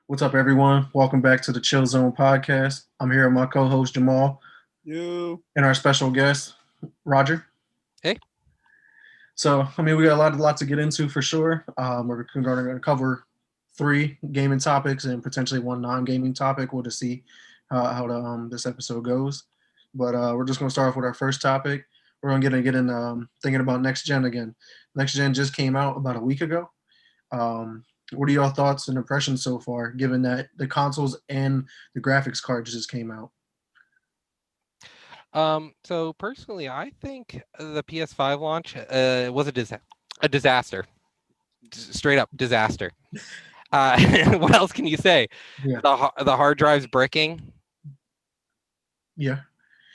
What's up, everyone? Welcome back to the Chill Zone podcast. I'm here with my co-host Jamal You. and our special guest Roger. Hey. So, we got a lot to get into for sure. We're going to cover three gaming topics and potentially one non-gaming topic. We'll just see how this episode goes. But we're just going to start off with our first topic. We're going to get in thinking about next gen again. Next gen just came out about a week ago. What are your thoughts and impressions so far, given that the consoles and the graphics cards just came out? So personally, I think the PS5 launch was a disaster, straight up disaster. What else can you say? Yeah. The hard drives bricking. Yeah.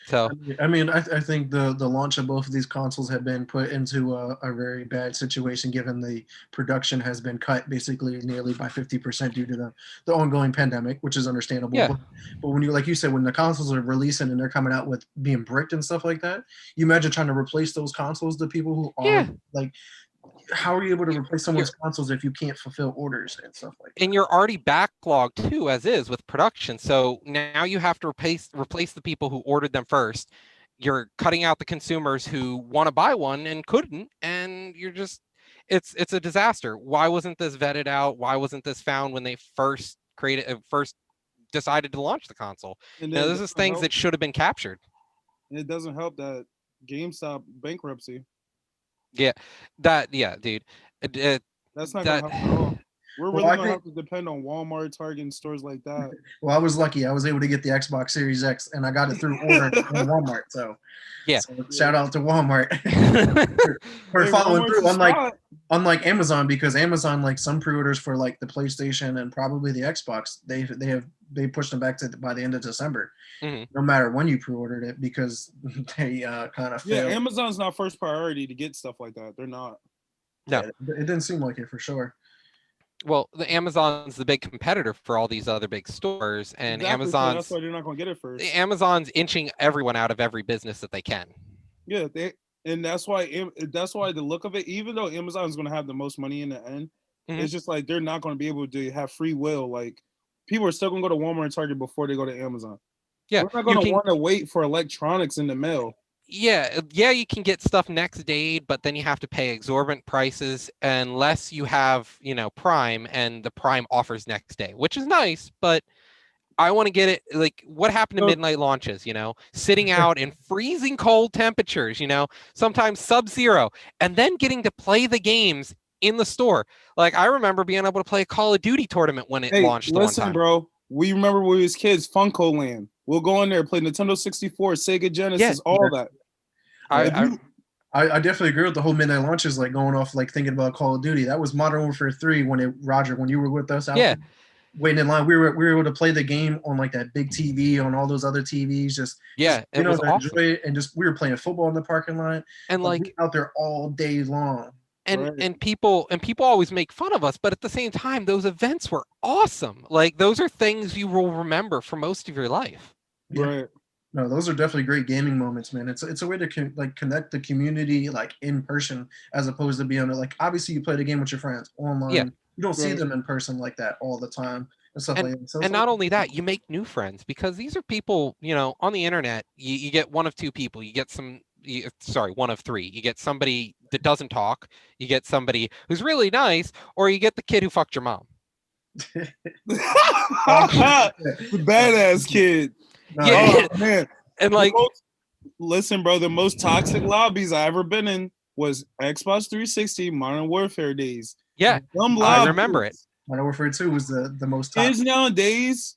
So I think the launch of both of these consoles have been put into a very bad situation, given the production has been cut basically nearly by 50% due to the ongoing pandemic, which is understandable. Yeah. But when you, like you said, when the consoles are releasing and they're coming out with being bricked and stuff like that, you imagine trying to replace those consoles to people who are Yeah. like, how are you able to replace someone's You're- consoles if you can't fulfill orders and stuff like that? and you're already backlogged too, as is with production. So now you have to replace the people who ordered them first. You're cutting out the consumers who want to buy one and couldn't, and you're just it's a disaster. Why wasn't this vetted out? Why wasn't this found when they first decided to launch the console? And You know, then it this is doesn't things help. that should have been captured. And it doesn't help that GameStop bankruptcy. Yeah, yeah, dude. It, That's not gonna that help at all. We're Well, really I gonna think have to depend on Walmart, Target, and stores like that. Well, I was lucky. I was able to get the Xbox Series X, and I got it through order in Walmart. So, yeah. shout out to Walmart for Hey, following Walmart's through. a Unlike spot. Amazon, because Amazon, like some pre-orders for like the PlayStation and probably the Xbox, they pushed them back to by the end of December. Mhm. No matter when you pre-ordered it, because they kind of Yeah, failed. Amazon's not first priority to get stuff like that. They're not. No. Yeah, it didn't seem like it for sure. Well, the Amazon's the big competitor for all these other big stores, and Exactly. So that's why they're not gonna get it first. Amazon's inching everyone out of every business that they can. Yeah, and that's why the look of it, even though Amazon's gonna have the most money in the end, Mhm. it's just like they're not gonna be able to have free will. Like people are still gonna go to Walmart and Target before they go to Amazon. Yeah, We're not you gonna can. want to wait for electronics in the mail. Yeah, you can get stuff next day, but then you have to pay exorbitant prices unless you have, Prime, and the Prime offers next day, which is nice, but I want to get it like what happened to So midnight launches, sitting out in freezing cold temperatures, sometimes sub-zero, and then getting to play the games in the store. Like I remember being able to play a Call of Duty tournament when it hey, launched the one listen, time. bro. We remember when we was kids, Funko Land. We'll go in there, play Nintendo 64, Sega Yeah, Genesis, all that. Yeah, I I definitely agree with the whole midnight launches, like going off, like thinking about Call of Duty. That was Modern Warfare 3 Roger, when you were with us out yeah, there waiting in line. We were able to play the game on like that big TV, on all those other TVs, just yeah, it was to awesome. enjoy it, and just we were playing football in the parking lot, And like we like were out there all day long. and Right. and people always make fun of us, but at the same time those events were awesome. Like those are things you will remember for most of your life. Yeah, Right. no, those are definitely great gaming moments, man. It's a way to like connect the community like in person, as opposed to being like, obviously you play the game with your friends Yeah. online. You don't see Right. them in person like that all the time and stuff and like that. So it's and like, not only that, you make new friends because these are people, on the internet. You get one of two people. You get sorry, one of three. You get somebody that doesn't talk, you get somebody who's really nice, or you get the kid who fucked your mom. The badass kid. no, Yeah. Oh man. And The like, most, listen, bro, the most toxic lobbies I ever been in was Xbox 360 Modern Warfare days. yeah, Dumb I lobbies. remember it. Modern Warfare 2 was the most Kids toxic. nowadays,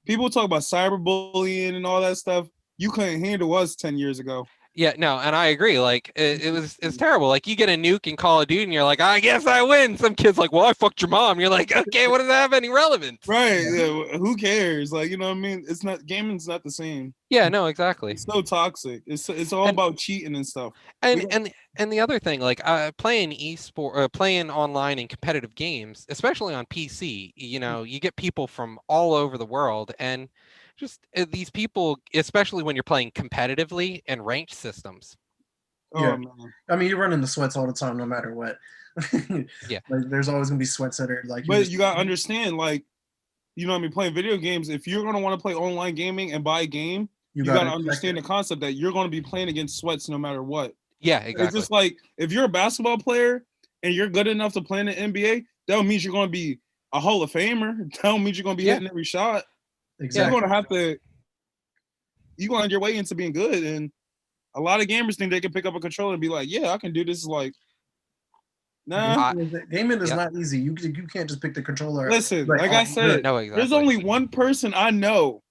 people talk about cyberbullying and all that stuff. You couldn't handle us 10 years ago. Yeah, no, and I agree. Like it's terrible. Like you get a nuke in Call of Duty, and you're like, I guess I win. Some kid's like, well, I fucked your mom. You're like, okay, what does that have any relevance? Right. Yeah, who cares? Like, you know what I mean? It's not gaming's not the same. Yeah, no, exactly. It's so toxic. It's all And about cheating and stuff. We and don't, and and the other thing, like playing playing online in competitive games, especially on PC, you get people from all over the world, and just these people, especially when you're playing competitively and ranked systems. Yeah, oh man. I mean, you're running the sweats all the time, no matter what. Yeah, Like, there's always gonna be sweats that are like you But just you gotta understand, like you know what I mean, playing video games, if you're gonna want to play online gaming and buy a game, you gotta gotta understand the expect concept that you're gonna be playing against sweats no matter what. Yeah, It's exactly. just like if you're a basketball player and you're good enough to play in the NBA, that don't mean you're gonna be a Hall of Famer. That don't mean you're gonna be Yeah. hitting every shot. it. Exactly. You're gonna have to. You're gonna on your way into being good, and a lot of gamers think they can pick up a controller and be like, "Yeah, I can do this." Like, nah. Gaming is yeah. not easy. You can't just pick the controller. Listen, Like, like oh, I I'm said, good. No, exactly. there's only one person I know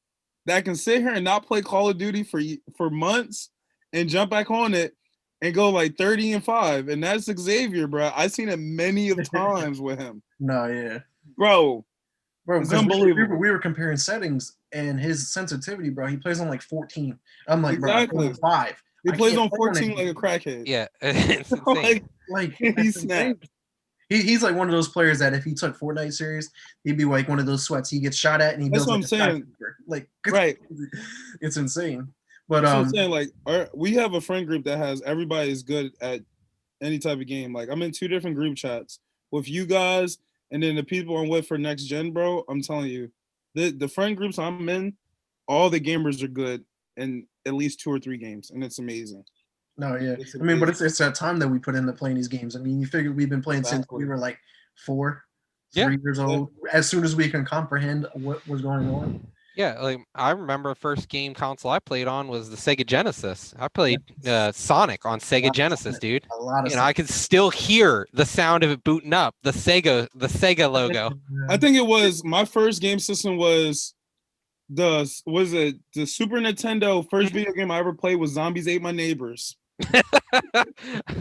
that can sit here and not play Call of Duty for months and jump back on it and go like 30-5, and that's Xavier, bro. I've seen it many of times with him, No, yeah. bro. Bro, It's 'cause unbelievable. we were comparing settings and his sensitivity, bro. He plays on like 14. I'm like, bro, I play Exactly. on 5. He I plays can't on play 14 it. like a crackhead. Yeah, it's insane. Like, Like he that's insane. snapped. He's like one of those players that if he took Fortnite serious, he'd be like one of those sweats. He gets shot at and he That's builds what like I'm a saying. skyscraper. Like Right. It's insane. But That's what I'm saying. Like, we have a friend group that has everybody is good at any type of game. Like, I'm in 2 different group chats with you guys and then the people I'm with for next gen, bro. I'm telling you, the friend groups I'm in, all the gamers are good in at least 2 or 3 games, and it's amazing. no, yeah. It's I mean, but amazing. it's that time that we put into playing these games. I mean, you figure we've been playing since we Exactly. were like 4, Yeah. 3 years old. As soon as we can comprehend what was going on. Yeah, like I remember first game console I played on was the Sega Genesis. I played Sonic on Sega lot of Genesis, Sonic. dude. A lot of And I could still hear the sound of it booting up, the Sega logo. I think it was my first game system was the Super Nintendo. First video game I ever played was Zombies Ate My Neighbors.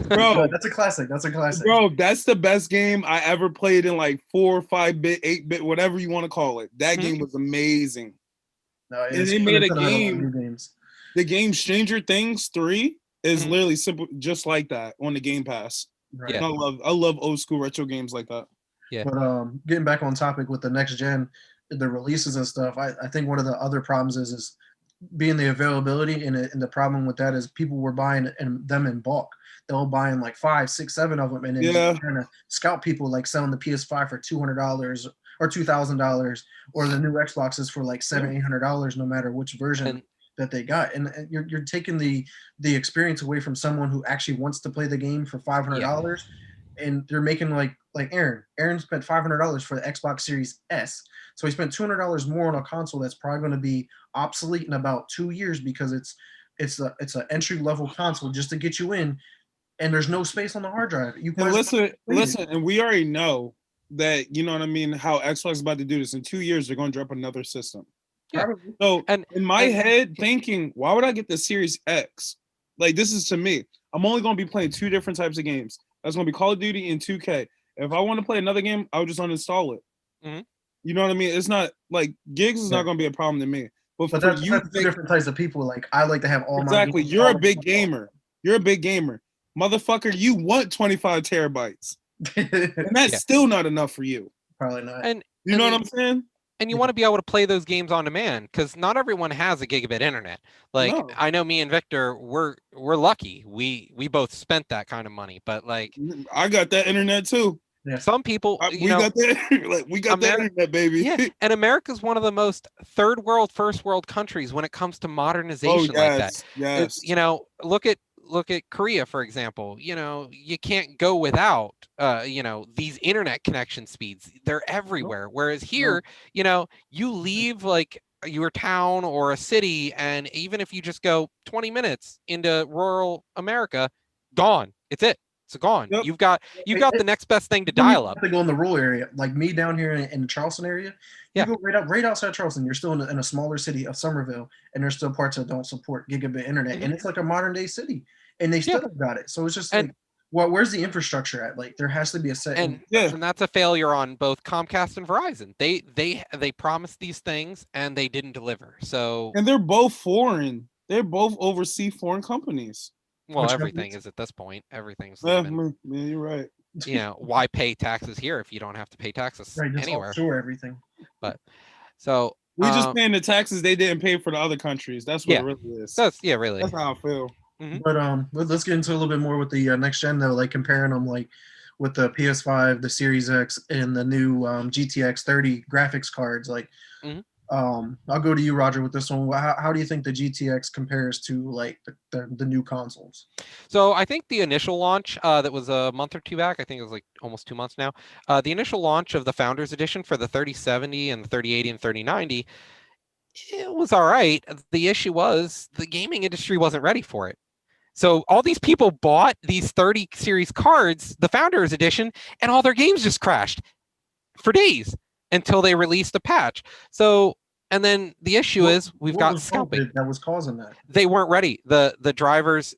Bro, That's a classic. That's a classic. bro, that's the best game I ever played in like 4 or 5-bit, 8-bit, whatever you want to call it. That game was amazing. No, And they made a game. The game Stranger Things 3 is literally simple, just like that on the Game Pass. Right. And I love old school retro games like that. Yeah. But getting back on topic with the next gen, the releases and stuff, I think one of the other problems is being the availability, and the problem with that is people were buying them in bulk. They'll buy in like 5, 6, 7 of them, and then trying to scout people like selling the PS5 for $200 or $2,000, or the new Xboxes for like $700, $800, no matter which version that they got. And you're taking the experience away from someone who actually wants to play the game for $500, and they're making like Aaron. Aaron spent $500 for the Xbox Series S. So he spent $200 more on a console that's probably going to be obsolete in about 2 years because it's an entry level console just to get you in, and there's no space on the hard drive. You and listen, and we already know that, you know what I mean, how Xbox is about to do this. In 2 years, they're going to drop another system. Yeah. So in my head, thinking, why would I get the Series X? Like, this is to me. I'm only going to be playing 2 different types of games. That's going to be Call of Duty and 2K. If I want to play another game, I would just uninstall it. Mm-hmm. You know what I mean? It's not like gigs is not going to be a problem to me. But for that's, you, that's 2 different types of people. Like, I like to have all exactly. my You're a big gamer. You're a big gamer, motherfucker. You want 25 terabytes, and that's still not enough for you. Probably not. And you know what I'm saying? And you want to be able to play those games on demand, because not everyone has a gigabit internet. Like, I know me and Victor, we're lucky. We both spent that kind of money, but like, I got that internet too. Yeah. Some people, we got that internet, baby. Yeah, and America's one of the most third world, first world countries when it comes to modernization like that. Yes. You know, look at Korea, for example. You know, you can't go without you know, these internet connection speeds. They're everywhere. Whereas here, you know, you leave like your town or a city, and even if you just go 20 minutes into rural America, gone. It's gone. Yep. You've got the next best thing to dial up. To go in the rural area, like me down here in the Charleston area. You go right outside Charleston. You're still in a smaller city of Somerville, and there's still parts that don't support gigabit internet, and it's like a modern day city, and they still have got it. So it's just like, where's the infrastructure at? Like, there has to be a set. And that's a failure on both Comcast and Verizon. They promised these things and they didn't deliver. So, and they're both foreign. They're both overseas foreign companies. Well, everything is at this point. Everything's you're right. You know, why pay taxes here if you don't have to pay taxes anywhere? Sure, everything. But so we just paying the taxes they didn't pay for the other countries. That's what it really is. Really. That's how I feel. Mm-hmm. But let's get into a little bit more with the next gen though, like comparing them. Like, with the PS5, the Series X, and the new GTX 30 graphics cards. Like, Mhm. I'll go to you, Roger, with this one. How do you think the GTX compares to like the new consoles? So I think the initial launch that was a month or two back, I think it was like almost 2 months now. The initial launch of the Founders Edition for the 3070 and the 3080 and 3090, it was all right. The issue was the gaming industry wasn't ready for it. So all these people bought these 30 series cards, the Founders Edition, and all their games just crashed for days until they released a patch. So, and then the issue is we've What got was scalping. that was causing that? They weren't ready. The drivers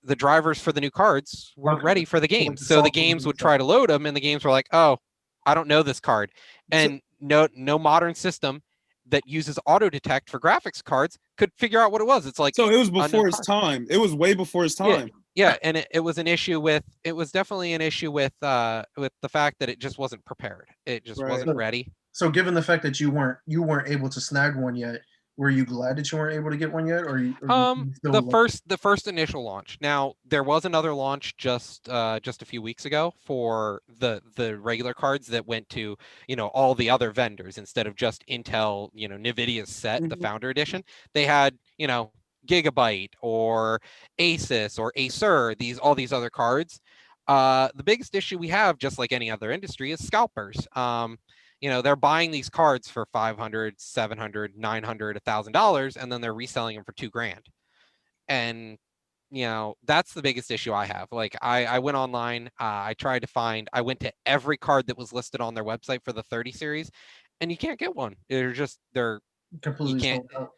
for the new cards weren't Okay. ready for the So, like, games. the So the software games and would stuff. try to load them, and the games were like, "Oh, I don't know this card," So- and no modern system that uses auto detect for graphics cards could figure out what it was. It's like So it was unknown before its card. time. It was way before its Yeah, time. yeah, and it was an issue with it was definitely an issue with the fact that it just wasn't prepared. It just Right. wasn't ready. So, given the fact that you weren't able to snag one yet, were you glad that you weren't able to get one yet, or you still The like, first initial launch. Now there was another launch just a few weeks ago for the regular cards that went to, all the other vendors instead of just Intel, Nvidia's set, the Mhm. Founder Edition. They had, Gigabyte or Asus or Acer, all these other cards. The biggest issue we have, just like any other industry, is scalpers. They're buying these cards for 500, 700, 900, $1,000, and then they're reselling them for 2 grand. And that's the biggest issue I have. Like I went online, I went to every card that was listed on their website for the 30 series, and you can't get one. You completely can't. sold out?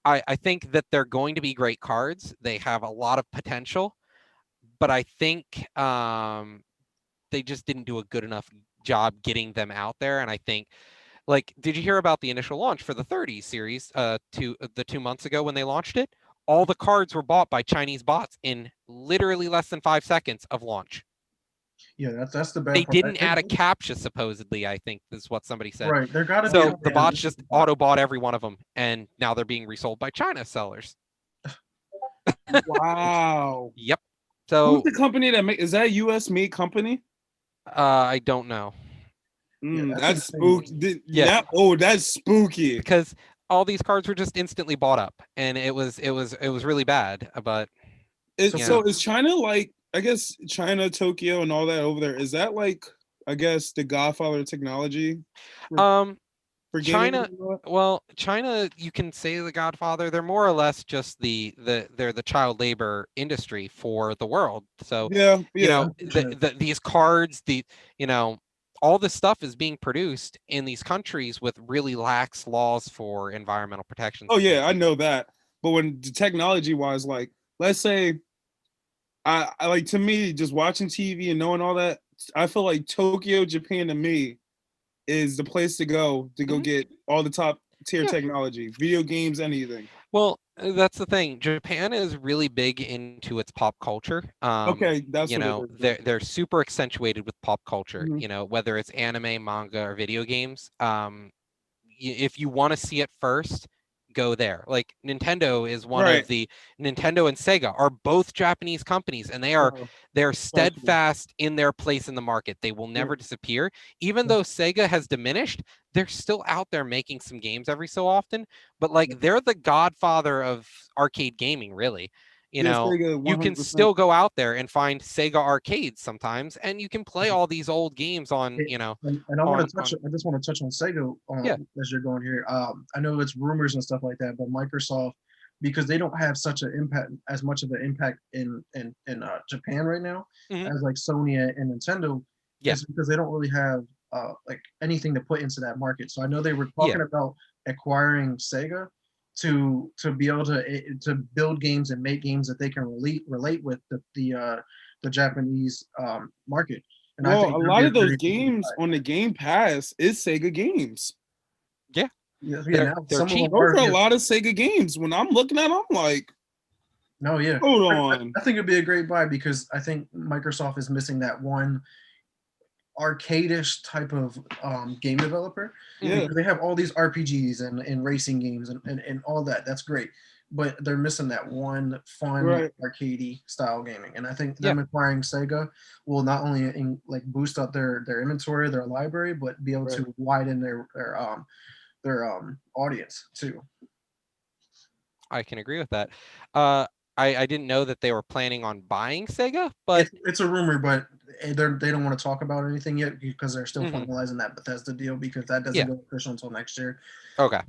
I think that they're going to be great cards. They have a lot of potential, but I think they just didn't do a good enough job getting them out there. And I think, like, did you hear about the initial launch for the 30 series the 2 months ago when they launched it? All the cards were bought by Chinese bots in literally less than 5 seconds of launch. Yeah, that's the They bad part. didn't add a captcha, supposedly, I think is what somebody said. Right, there got to be. So the bots just auto bought every one of them, and now they're being resold by China sellers. Wow. Yep. Who's So the company that is that a US made company? I don't know. That's insane. spooky. Yeah. That's spooky. Because all these cards were just instantly bought up, and it was really bad. But So is China like, I guess China, Tokyo, and all that over there? Is that like, I guess, the Godfather of technology um for gaming? China, you can say the Godfather. They're more or less just they're the child labor industry for the world. So Yeah. these cards, all this stuff is being produced in these countries with really lax laws for environmental protections. Oh yeah, I know that. But when technology wise, like, let's say, I like, to me, just watching TV and knowing all that, I feel like Tokyo, Japan, to me, is the place to go Mhm. get all the top tier Yeah. technology, video games, anything. Well, that's the thing. Japan is really big into its pop culture. Okay, that's what it is. They're super accentuated with pop culture. Mhm. Whether it's anime, manga, or video games. If you want to see it first, go there. Like Nintendo is one Right. of the Nintendo and Sega are both Japanese companies, and they're steadfast in their place in the market. They will never disappear. Even though Sega has diminished, they're still out there making some games every so often. But like they're the godfather of arcade gaming, really. Yes, Sega, You can 100%. still go out there and find Sega arcades sometimes, and you can play all these old games on, And I want to touch. I just want to touch on Sega Yeah. as you're going here. I know it's rumors and stuff like that, but Microsoft, because they don't have such an impact, as much of an impact in Japan right now Mhm. as like Sony and Nintendo. Yeah. It's because they don't really have like anything to put into that market. So I know they were Yeah. talking about acquiring Sega to be able to build games and make games that they can relate with the Japanese market. And I Well, think a that'd lot be a of those very games on the Game Pass is Sega games. Yeah. yeah, They're now they're some of cheap. them Those are. are a Yeah. lot of Sega games. When I'm looking at them, I'm like, No, yeah. hold I, on. I think it'd be a great buy because I think Microsoft is missing that one arcade-ish type of game developer. Yeah. Because they have all these RPGs and racing games and all that. That's great. but they're missing that one fun Right. arcadey style gaming. And I think Yeah. them acquiring Sega will not only like boost up their inventory, their library, but be able Right. to widen their audience too. I can agree with that. I didn't know that they were planning on buying Sega, but It's a rumor, but they don't want to talk about anything yet because they're still Mhm. finalizing that Bethesda deal because that doesn't Yeah. go official until next year. okay.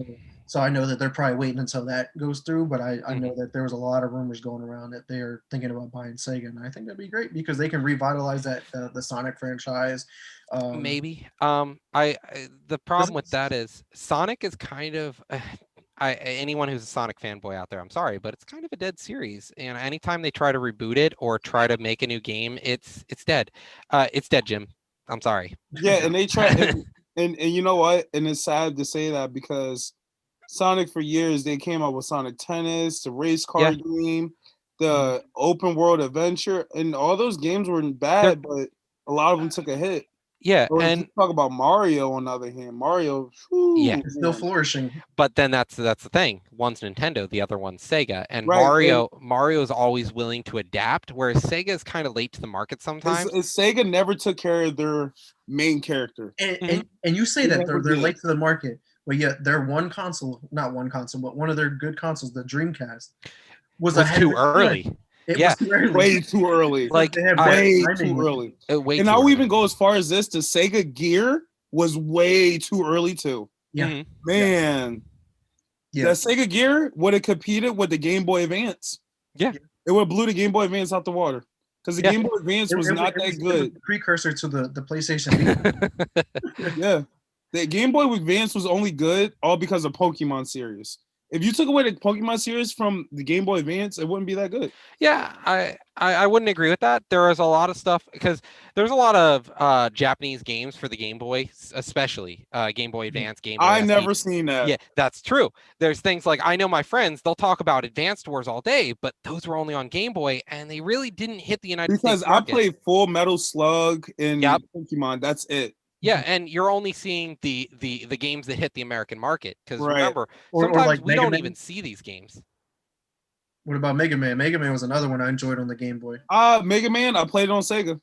So I know that they're probably waiting until that goes through, but I know Mhm. that there was a lot of rumors going around that they are thinking about buying Sega, and I think that'd be great because they can revitalize that the Sonic franchise. Maybe. The problem with that is Sonic is kind of anyone who's a Sonic fanboy out there, I'm sorry, but it's kind of a dead series. And anytime they try to reboot it or try to make a new game, it's dead. It's dead, Jim. I'm sorry. Yeah, and they try and you know what? And it's sad to say that because Sonic for years they came out with Sonic Tennis, the race car Yeah. game, the open world adventure, and all those games weren't Yep. bad, but a lot of them took a hit. Yeah, Or if you and talk about Mario on the other hand, Mario, yeah, It's still man. flourishing. but then that's the thing. One's Nintendo, the other one's Sega, and Right, and Mario is always willing to adapt, whereas Sega is kind of late to the market sometimes. Sega never took care of their main character. And you say They that never they're did. late to the market, but yet their one console, not one console, but one of their good consoles, the Dreamcast, was Was ahead of too its time. early. It Yeah. was too early. Way too early. Like they have bad Way timing too with it. early. way And too I'll early. even go as far as this: the Sega Gear was way too early too. Yeah. Mhm. Man, Yeah. that Sega Gear would have competed with the Game Boy Advance. Yeah. It would have blew the Game Boy Advance out the water because the Yeah. Game Boy Advance was not that It was good. the precursor to the PlayStation Vita. Yeah, the Game Boy Advance was only good all because of Pokemon series. If you took away the Pokemon series from the Game Boy Advance, it wouldn't be that good. Yeah, I wouldn't agree with that. There is a lot of stuff because there's a lot of Japanese games for the Game Boy, especially Game Boy Advance, Game Boy I SP. never seen that. Yeah, that's true. There's things like I know my friends, they'll talk about Advanced Wars all day, but those were only on Game Boy and they really didn't hit the United Because States I market. played Full Metal Slug and Yep. Pokemon. That's it. Yeah, and you're only seeing the games that hit the American market because Right. remember, Or sometimes like we Mega don't Man. even see these games. What about Mega Man? Mega Man was another one I enjoyed on the Game Boy. Mega Man, I played it on Sega.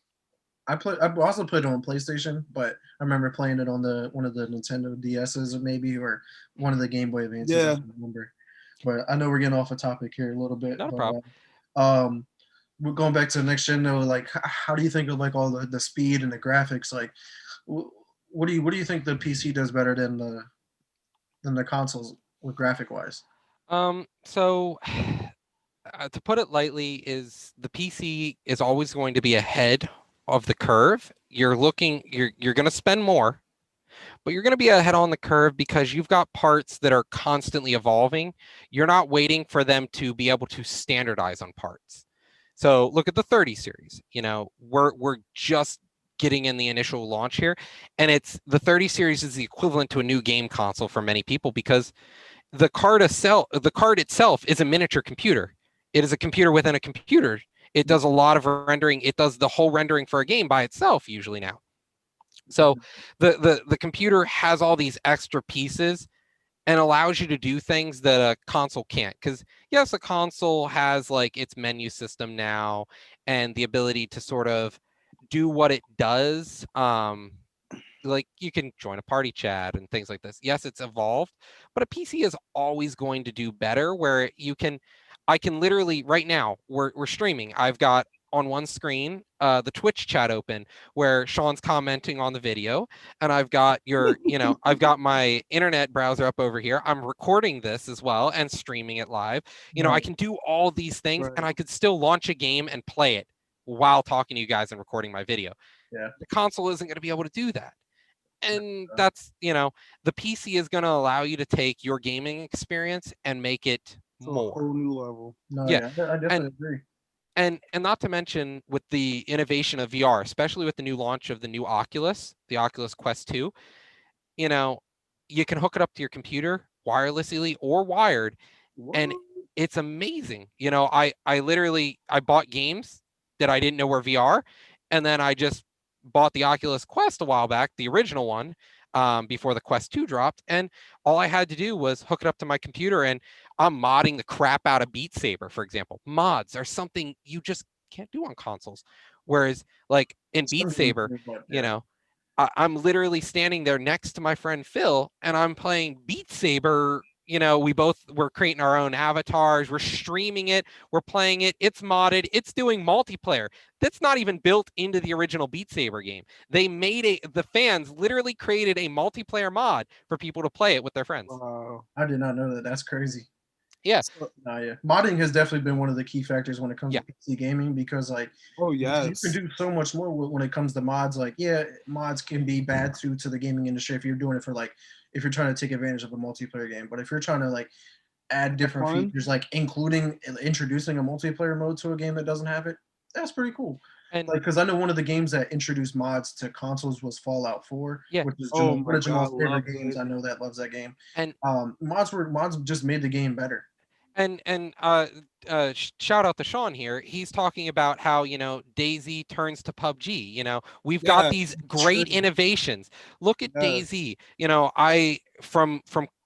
I also played it on PlayStation, but I remember playing it on one of the Nintendo DSs maybe, or one of the Game Boy Advances. Yeah. I don't remember. But I know we're getting off a topic here a little bit. Not a but, problem. We're going back to the next gen though. Like, how do you think of like all the speed and the graphics? Like, what do you think the PC does better than the consoles with graphic wise? So to put it lightly, is the PC is always going to be ahead of the curve. You're going to spend more, but you're going to be ahead on the curve because you've got parts that are constantly evolving. You're not waiting for them to be able to standardize on parts. So look at the 30 series. You know, we're just getting in the initial launch here, and it's the 30 series is the equivalent to a new game console for many people because the card itself is a miniature computer. It is a computer within a computer. It does a lot of rendering. It does the whole rendering for a game by itself usually now. So the computer has all these extra pieces and allows you to do things that a console can't. Because yes, a console has like its menu system now and the ability to sort of do what it does. Like you can join a party chat and things like this. Yes, it's evolved, but a PC is always going to do better where I can literally right now we're streaming. I've got on one screen the Twitch chat open where Sean's commenting on the video, and I've got I've got my internet browser up over here. I'm recording this as well and streaming it live. I can do all these things and I could still launch a game and play it while talking to you guys and recording my video. Yeah. The console isn't going to be able to do that. And that's, the PC is going to allow you to take your gaming experience and make it To a more. whole new level. No, Yeah. I definitely agree. And not to mention with the innovation of VR, especially with the new launch of the new Oculus, the Oculus Quest 2, you can hook it up to your computer wirelessly or wired, and it's amazing. I bought games that I didn't know were VR, and then I just bought the Oculus Quest a while back, the original one, before the Quest 2 dropped, and all I had to do was hook it up to my computer, and I'm modding the crap out of Beat Saber, for example. Mods are something you just can't do on consoles. Whereas, like in Beat Saber, you know, I'm literally standing there next to my friend Phil, and I'm playing Beat Saber. You know, we're creating our own avatars, we're streaming it, we're playing it, it's modded, it's doing multiplayer. That's not even built into the original Beat Saber game. The fans literally created a multiplayer mod for people to play it with their friends. Wow. I did not know that. That's crazy. Yeah. Yeah. Modding has definitely been one of the key factors when it comes Yeah. to PC gaming, because like Oh you yes. can do so much more when it comes to mods. Like, yeah, mods can be bad to the gaming industry if you're doing it for like, if you're trying to take advantage of a multiplayer game. But if you're trying to like add different fun. features, like introducing a multiplayer mode to a game that doesn't have it, that's pretty cool. And Like, because I know one of the games that introduced mods to consoles was Fallout 4, Yeah. which is Oh one my of Jamal's God, favorite loved games. it. I know that loves that game. and Mods just made the game better. Shout out to Sean here. He's talking about how, you know, DayZ turns to PUBG. You know, we've got Yeah, these great true. innovations. Look at Yes. DayZ. You know, I from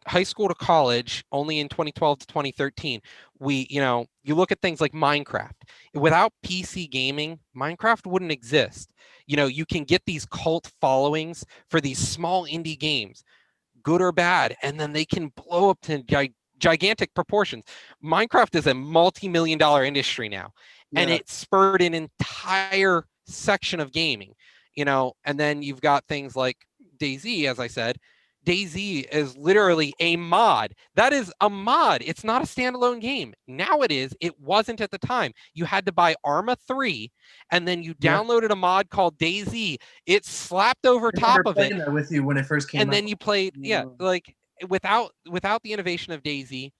high school to college, only in 2012 to 2013, you look at things like Minecraft. Without PC gaming, Minecraft wouldn't exist. You know, you can get these cult followings for these small indie games, good or bad, and then they can blow up to gigantic proportions. Minecraft is a multi-million-dollar industry now, and Yeah. it spurred an entire section of gaming. You know, and then you've got things like DayZ, as I said. DayZ is literally a mod. That is a mod. It's not a standalone game. Now it is. It wasn't at the time. You had to buy Arma 3, and then you Yeah. downloaded a mod called DayZ. It slapped over I top remember of it, playing that with you when it first came and out. then you played, Yeah. like without the innovation of DayZ,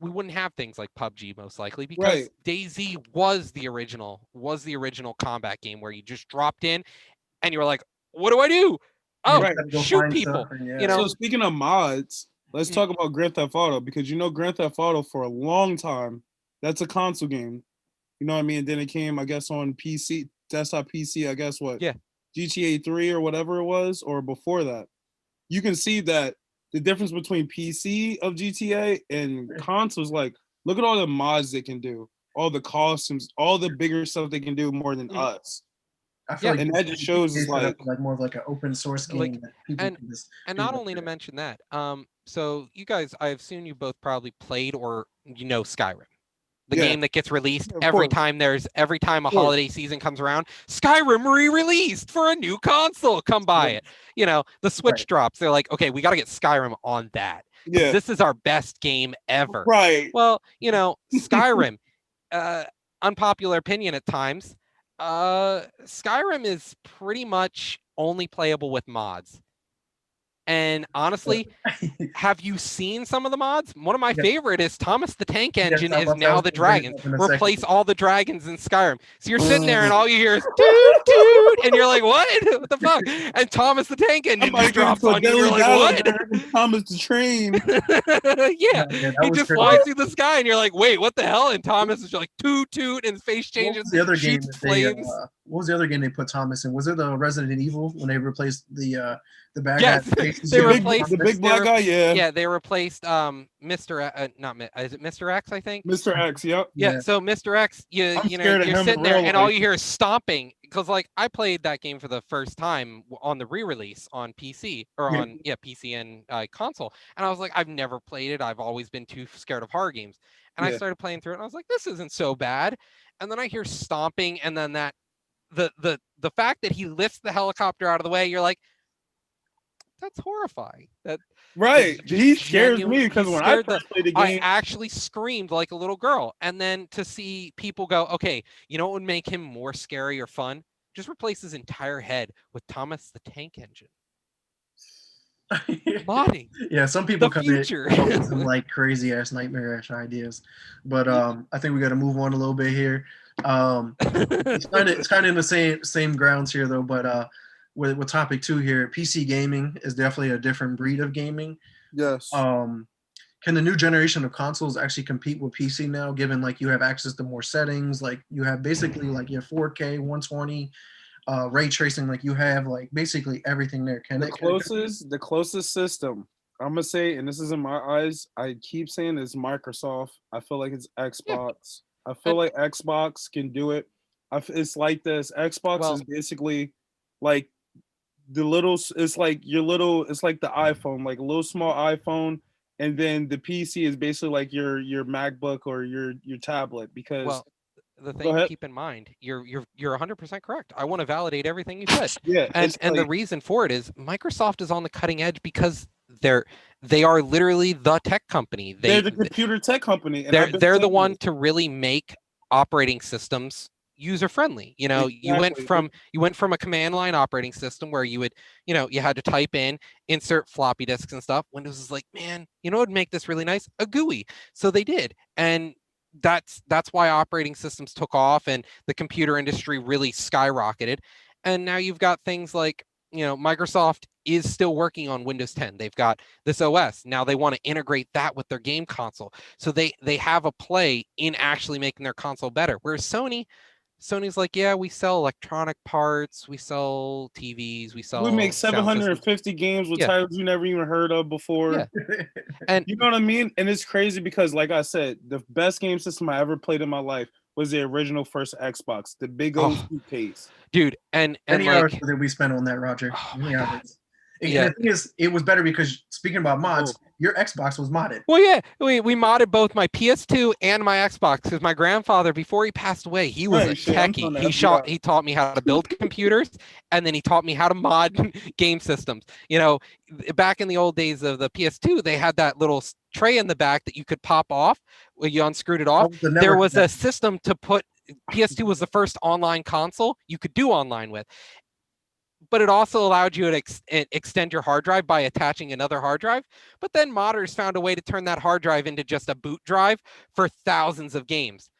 we wouldn't have things like PUBG most likely, because Right. DayZ was the original combat game where you just dropped in and you were like, what do I do? Oh, Right. Go shoot find people. stuff and, yeah. You know, So speaking of mods, let's talk about Grand Theft Auto, because you know Grand Theft Auto for a long time, that's a console game. You know what I mean? And then it came, I guess, on PC, desktop PC, I guess what? Yeah. GTA 3 or whatever it was, or before that. You can see that the difference between PC of GTA and consoles, like, look at all the mods they can do, all the costumes, all the bigger stuff they can do more than us. I feel Yeah. like And that just shows it's it's like more of like an open source game Like, that people can just and do not what only to they- mention that, so you guys, I assume you both probably played or Skyrim. The Yeah. game that gets released Of every course. time a course. holiday season comes around. Skyrim re-released for a new console. Come buy Yeah. it. You know, the Switch Right. drops. They're like, okay, we got to get Skyrim on that. Yeah. This is our best game ever. Right. Well, Skyrim, unpopular opinion at times. Skyrim is pretty much only playable with mods. And honestly, have you seen some of the mods? One of my Yes. favorite is Thomas the Tank Engine I is was now gonna the bring it dragon. up in a second. Replace all the dragons in Skyrim. So you're sitting there and all you hear is toot toot, and you're like, what? What the fuck? And Thomas the Tank Engine just drops on you. And you're like, what? Thomas the Train. Yeah. that He was just crazy. flies through the sky, and you're like, wait, what the hell? And Thomas is like toot toot, and his face What changes, was the other game shoots that they, flames. what was the other game they put Thomas in? Was it the Resident Evil when they replaced the bad Yes, guy? they replaced The big black guy, yeah. Yeah, they replaced is it Mr. X, I think? Mr. X, yep. Yeah, so Mr. X, I'm you're scared of him in sitting there real and all life. you hear is stomping, because like I played that game for the first time on the re-release on PC or Yeah. on PC and console, and I was like, I've never played it. I've always been too scared of horror games, and I Yeah. started playing through it, and I was like, this isn't so bad. And then I hear stomping, and then that the fact that he lifts the helicopter out of the way, you're like, that's horrifying. That Right. Just He scares genuine- me because he when I scared first played the I game, actually screamed like a little girl. And then to see people go, okay, you know what would make him more scary or fun? Just replace his entire head with Thomas the Tank Engine. Modding. Yeah, some people The come future. in with some like crazy ass nightmarish ideas, but I think we got to move on a little bit here. It's kind of in the same grounds here though, but with topic 2 here, PC gaming is definitely a different breed of gaming. yes. Can the new generation of consoles actually compete with PC now, given like you have access to more settings, like you have basically like your 4K 120 ray tracing, like you have like basically everything there. Can The it? closest system I'm gonna say, and this is in my eyes, I keep saying it's Microsoft. I feel like it's Yeah. Xbox. I feel like Xbox can do it. It's like this. Xbox Well- is basically like the little. It's like your little. It's like the iPhone, like a little small iPhone, and then the PC is basically like your MacBook or your tablet. Because Well, the go thing to ahead. keep in mind, you're 100% correct. I want to validate everything you said. Yeah, And it's the like reason for it is Microsoft is on the cutting edge because they are literally the tech company. they're the computer tech company, and they're I've been they're the saying one this. to really make operating systems user friendly. You know, Exactly. you went from a command line operating system where you would, you know, you had to type in, insert floppy disks and stuff. Windows is like, man, you know what would make this really nice? A GUI. So they did. And that's why operating systems took off and the computer industry really skyrocketed. And now you've got things like, you know, Microsoft is still working on Windows 10. They've got this OS. Now they want to integrate that with their game console. So they have a play in actually making their console better. Whereas Sony's like, yeah, we sell electronic parts, we sell TVs, we We sell make sound systems. 750 games with Yeah. titles you never even heard of before. Yeah. And You know what I mean? And it's crazy because, like I said, the best game system I ever played in my life was the original first Xbox, the big old Oh. suitcase. dude, and Many hours like, that we spent on that, Roger. oh Many my God. hours. And Yeah. the thing is, it was better because speaking about mods, your Xbox was modded. Well, yeah, we modded both my PS2 and my Xbox because my grandfather, before he passed away, he was a Right, shit, I'm techie. from the He taught me how to build computers, and then he taught me how to mod game systems. You know, back in the old days of the PS2, they had that little tray in the back that you could pop off when you unscrewed it off. The There network was a connection. system to put. PS2 was the first online console you could do online with, but it also allowed you to extend your hard drive by attaching another hard drive. But then modders found a way to turn that hard drive into just a boot drive for thousands of games.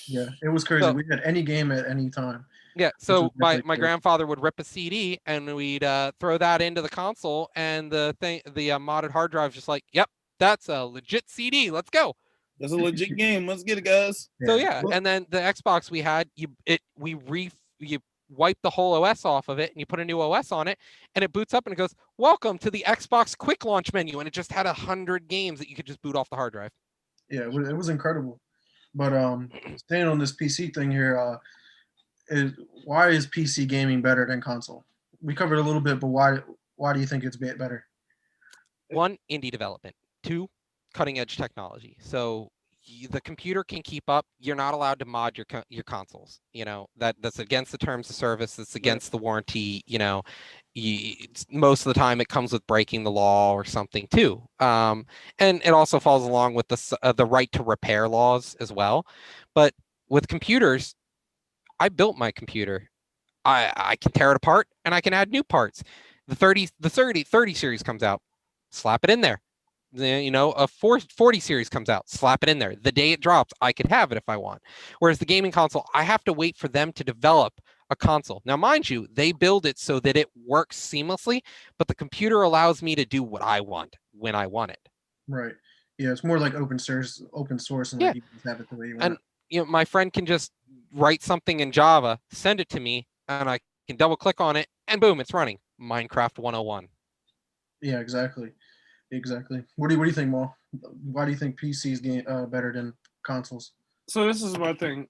Yeah, it was crazy. So- We had any game at any time. Yeah, was so my definitely cool. grandfather would rip a CD and we'd throw that into the console, and the modded hard drive was just like, yep, that's a legit CD. Let's go. That's a legit game. Let's get it, guys. So yeah, and then the Xbox we had, you wipe the whole OS off of it and you put a new OS on it, and it boots up and it goes, welcome to the Xbox quick launch menu, and it just had 100 games that you could just boot off the hard drive. Yeah, it was incredible. But staying on this PC thing here, why is PC gaming better than console? We covered a little bit, but why do you think it's better? One, indie development. Two, cutting edge technology. So the computer can keep up. You're not allowed to mod your consoles. You know, that's against the terms of service. That's against the warranty. You know, most of the time it comes with breaking the law or something too. And it also falls along with the right to repair laws as well. But with computers, I built my computer. I can tear it apart and I can add new parts. The 30 series comes out, slap it in there. You know, a 40 series comes out, slap it in there. The day it drops, I could have it if I want. Whereas the gaming console, I have to wait for them to develop a console. Now, mind you, they build it so that it works seamlessly, but the computer allows me to do what I want when I want it. Right. Yeah, it's more like open source, and Yeah. like you can have it the way you want. And you know, my friend can just write something in Java, send it to me, and I can double click on it, and boom, it's running. Minecraft 101. Yeah, exactly. What do you think, Mo? Why do you think PCs game better than consoles? So this is my thing.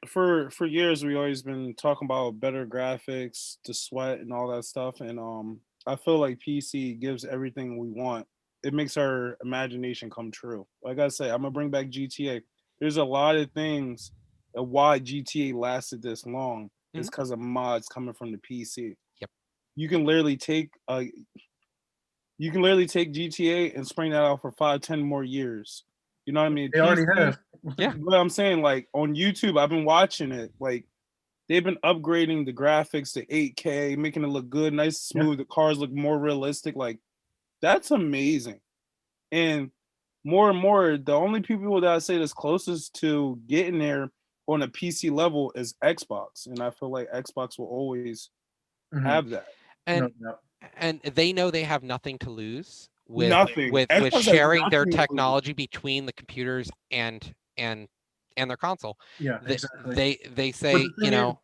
For years we always been talking about better graphics, the sweat, and all that stuff. And I feel like PC gives everything we want. It makes our imagination come true. Like I say, I'm gonna bring back GTA. There's a lot of things of why GTA lasted this long is because of mods coming from the PC. Yep. You can literally take GTA and spring that out for 5-10 more years. You know what I mean? They already have. Yeah. But I'm saying, like, on YouTube, I've been watching it. Like, they've been upgrading the graphics to 8K, making it look good, nice, smooth. The cars look more realistic. Like, that's amazing. And more, the only people that I say that's closest to getting there on a PC level is Xbox. And I feel like Xbox will always have that. And No. and they know they have nothing to lose with Nothing. with Xbox has sharing their nothing to lose. technology between the computers and their console. Yeah, They, exactly. they say, the you thing know,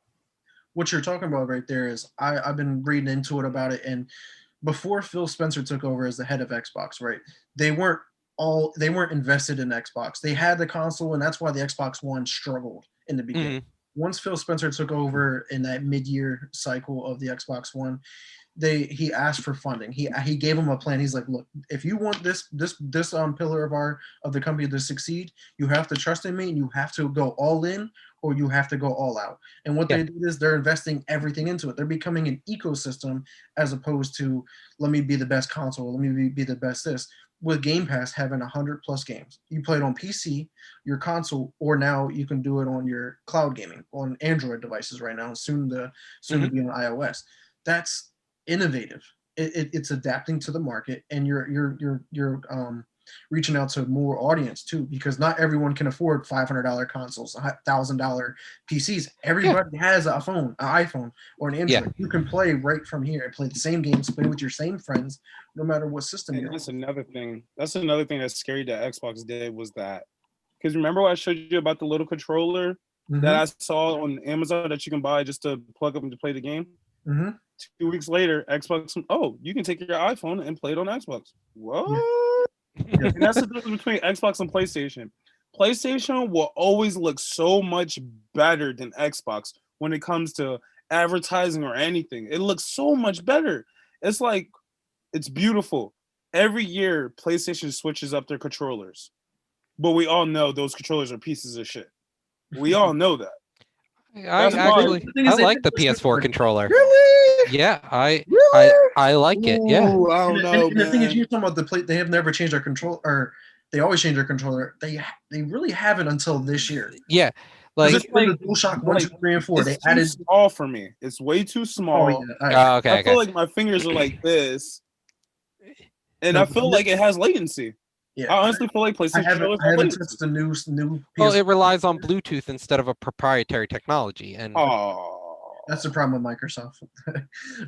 what you're talking about right there is I've been reading into it about it, and before Phil Spencer took over as the head of Xbox, right? They weren't invested in Xbox. They had the console, and that's why the Xbox One struggled in the beginning. Mhm. Once Phil Spencer took over in that mid-year cycle of the Xbox One, he asked for funding. He gave him a plan. He's like, look, if you want this pillar of the company to succeed, you have to trust in me, and you have to go all in, or you have to go all out. And what Yeah. they did is they're investing everything into it. They're becoming an ecosystem as opposed to let me be the best console, let me be the best this. With Game Pass having 100 plus games, you play it on PC, your console, or now you can do it on your cloud gaming on Android devices right now, soon to be on iOS. That's innovative. It's adapting to the market, and you're reaching out to more audience too, because not everyone can afford $500 consoles, $1,000 PCs. Everybody has a phone, an iPhone, or an Android. Yeah. You can play right from here and play the same games, play with your same friends, no matter what system And you're on. that's another thing. That's another thing that's scary that Xbox did was that, because remember what I showed you about the little controller that I saw on Amazon that you can buy just to plug up and to play the game? Mm-hmm. 2 weeks later, Xbox. Oh, you can take your iPhone and play it on Xbox. What? Yeah. And that's the difference between Xbox and PlayStation. PlayStation will always look so much better than Xbox when it comes to advertising or anything. It looks so much better. It's like, it's beautiful. Every year, PlayStation switches up their controllers, but we all know those controllers are pieces of shit. We all know that. I That's why- actually The thing I is they like did the switch it PS4 over. controller. Really? Yeah, Really? I like it. Yeah. Ooh, I don't know, And the thing is, man. you're talking about the plate. They have never changed their control, or they always change their controller. They really haven't until this year. Yeah. 'Cause Like it's been the DualShock 1, 2, 3, and 4. They It's too added. small for me. It's way too Oh small. yeah, I agree. okay, I feel okay. like my fingers are like this, and No, I feel like it has latency. yeah, I honestly feel like PlayStation controllers I have haven't latency. touched the new Well, PS. it relies on Bluetooth instead of a proprietary technology. And That's the problem with Microsoft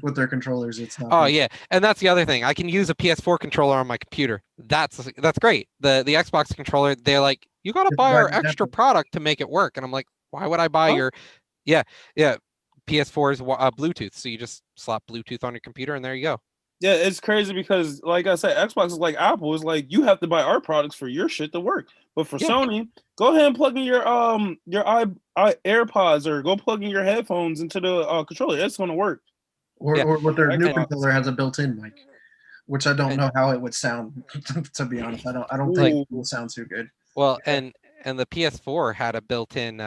with their controllers. It's not. oh yeah, and that's the other thing. I can use a PS4 controller on my computer. That's great. The Xbox controller, they're like, you got to It's buy our right extra example. product to make it work. And I'm like, why would I buy Huh? your? Yeah. PS4 is Bluetooth, so you just slap Bluetooth on your computer, and there you go. Yeah, it's crazy because, like I said, Xbox is like Apple. It's like you have to buy our products for your shit to work. But for Yeah. Sony, go ahead and plug in your AirPods or go plug in your headphones into the controller. It's going to work. Or, Yeah. or with their new Xbox. controller has a built-in mic, which I don't And- know how it would sound. To be honest, I don't think it Ooh. will sound too good. Well, Yeah. and the PS4 had a built-in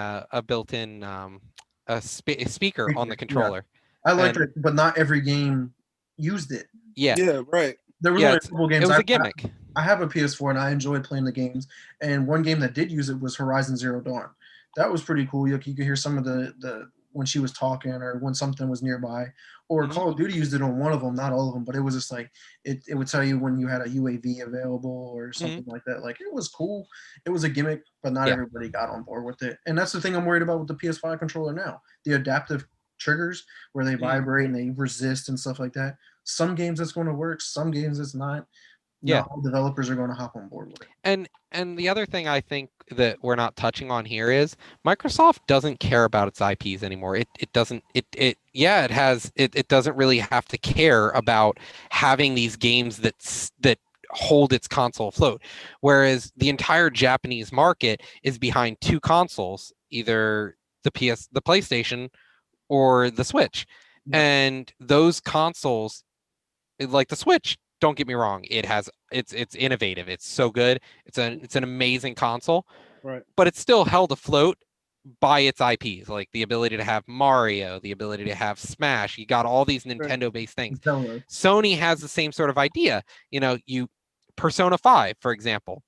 speaker on the Yeah. controller. I liked And- it, but not every game used it. Yeah. Yeah, right. There was Yeah, only a couple games. It was a gimmick. I have a PS4 and I enjoyed playing the games. And one game that did use it was Horizon Zero Dawn. That was pretty cool. You could hear some of the when she was talking or when something was nearby. Or Mhm. Call of Duty used it on one of them, not all of them, but it was just like it would tell you when you had a UAV available or something like that. Like it was cool. It was a gimmick, but not Yeah. everybody got on board with it. And that's the thing I'm worried about with the PS5 controller now. The adaptive triggers where they vibrate and they resist and stuff like that. Some games it's going to work, some games it's not. Yeah. Not all developers are going to hop on board with it. And the other thing I think that we're not touching on here is Microsoft doesn't care about its IPs anymore. It doesn't it doesn't really have to care about having these games that hold its console afloat. Whereas the entire Japanese market is behind two consoles, either the PlayStation or the Switch. Yeah. And those consoles, like the Switch, don't get me wrong, it's innovative, it's so good, it's an amazing console, Right. but it's still held afloat by its IPs, like the ability to have Mario, the ability to have Smash. You got all these Nintendo based things. Nintendo. Sony has the same sort of idea. You Persona 5, for example.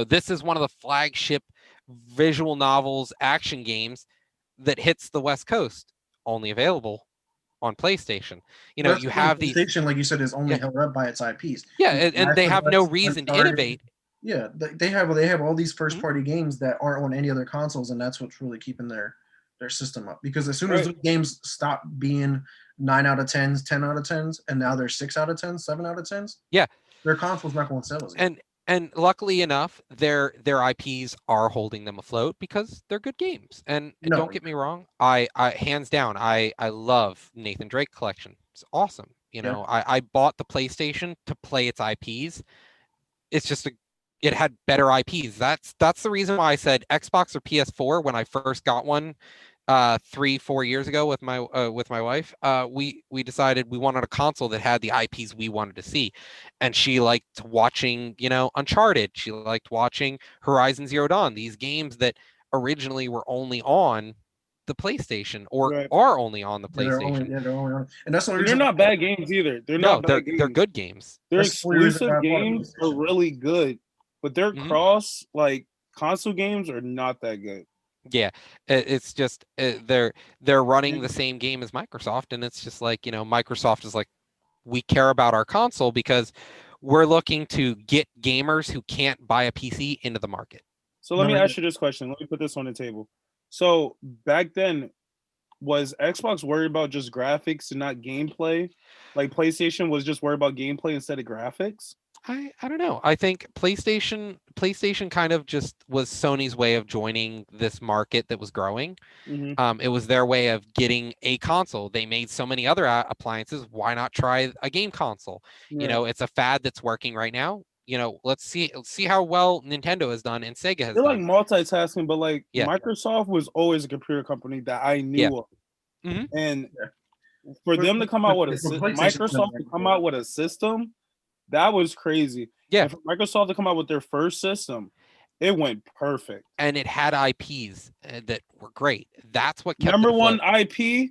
This is one of the flagship visual novels action games that hits the West Coast, only available on PlayStation. That's You why have these. PlayStation, like you said, is only Yeah. held up by its IPs. Yeah, You and they have no Last of Us, reason to Uncharted. innovate. Yeah, they have all these first party games that aren't on any other consoles, and that's what's really keeping their system up. Because as soon as Right. the games stop being 9 out of 10s, 10 out of 10s, and now they're 6 out of 10s, 7 out of 10s, Yeah. their console's not going to sell as good. And luckily enough, their IPs are holding them afloat because they're good games. And No. don't get me wrong, I hands down, I love Nathan Drake collection. It's awesome. You know, I bought the PlayStation to play its IPs. It's just it had better IPs. That's the reason why I said Xbox or PS4 when I first got one 3-4 years ago with my wife. We decided we wanted a console that had the IPs we wanted to see, and she liked watching, you know, Uncharted. She liked watching Horizon Zero Dawn, these games that originally were only on the PlayStation or Right. are only on the Yeah, PlayStation. they're only on, and that's the only And they're reason. not bad games either. They're No, not bad games. they're good games. Their That's the only reason exclusive I bought a games are PlayStation. really good, but their Mhm. cross like console games are not that good. Yeah, it's just they're running And- the same game as Microsoft, and it's just like, you know, Microsoft is like, we care about our console because we're looking to get gamers who can't buy a PC into the market. So let me No, ask you this question. Let me put this on the table. So back then, was Xbox worried about just graphics and not gameplay? Like PlayStation was just worried about gameplay instead of graphics? I don't know. I think PlayStation kind of just was Sony's way of joining this market that was growing. Mm-hmm. It was their way of getting a console. They made so many other appliances. Why not try a game console? You know, it's a fad that's working right now. You know, let's see how well Nintendo has done and Sega has They're like done. multitasking, but like Yeah. Microsoft was always a computer company that I knew Yeah. of. Mhm. And for them to come out with a Microsoft to come out with a system, that was crazy. Yeah. And for Microsoft to come out with their first system, it went perfect. And it had IPs that were great. That's what kept Number it afloat. one IP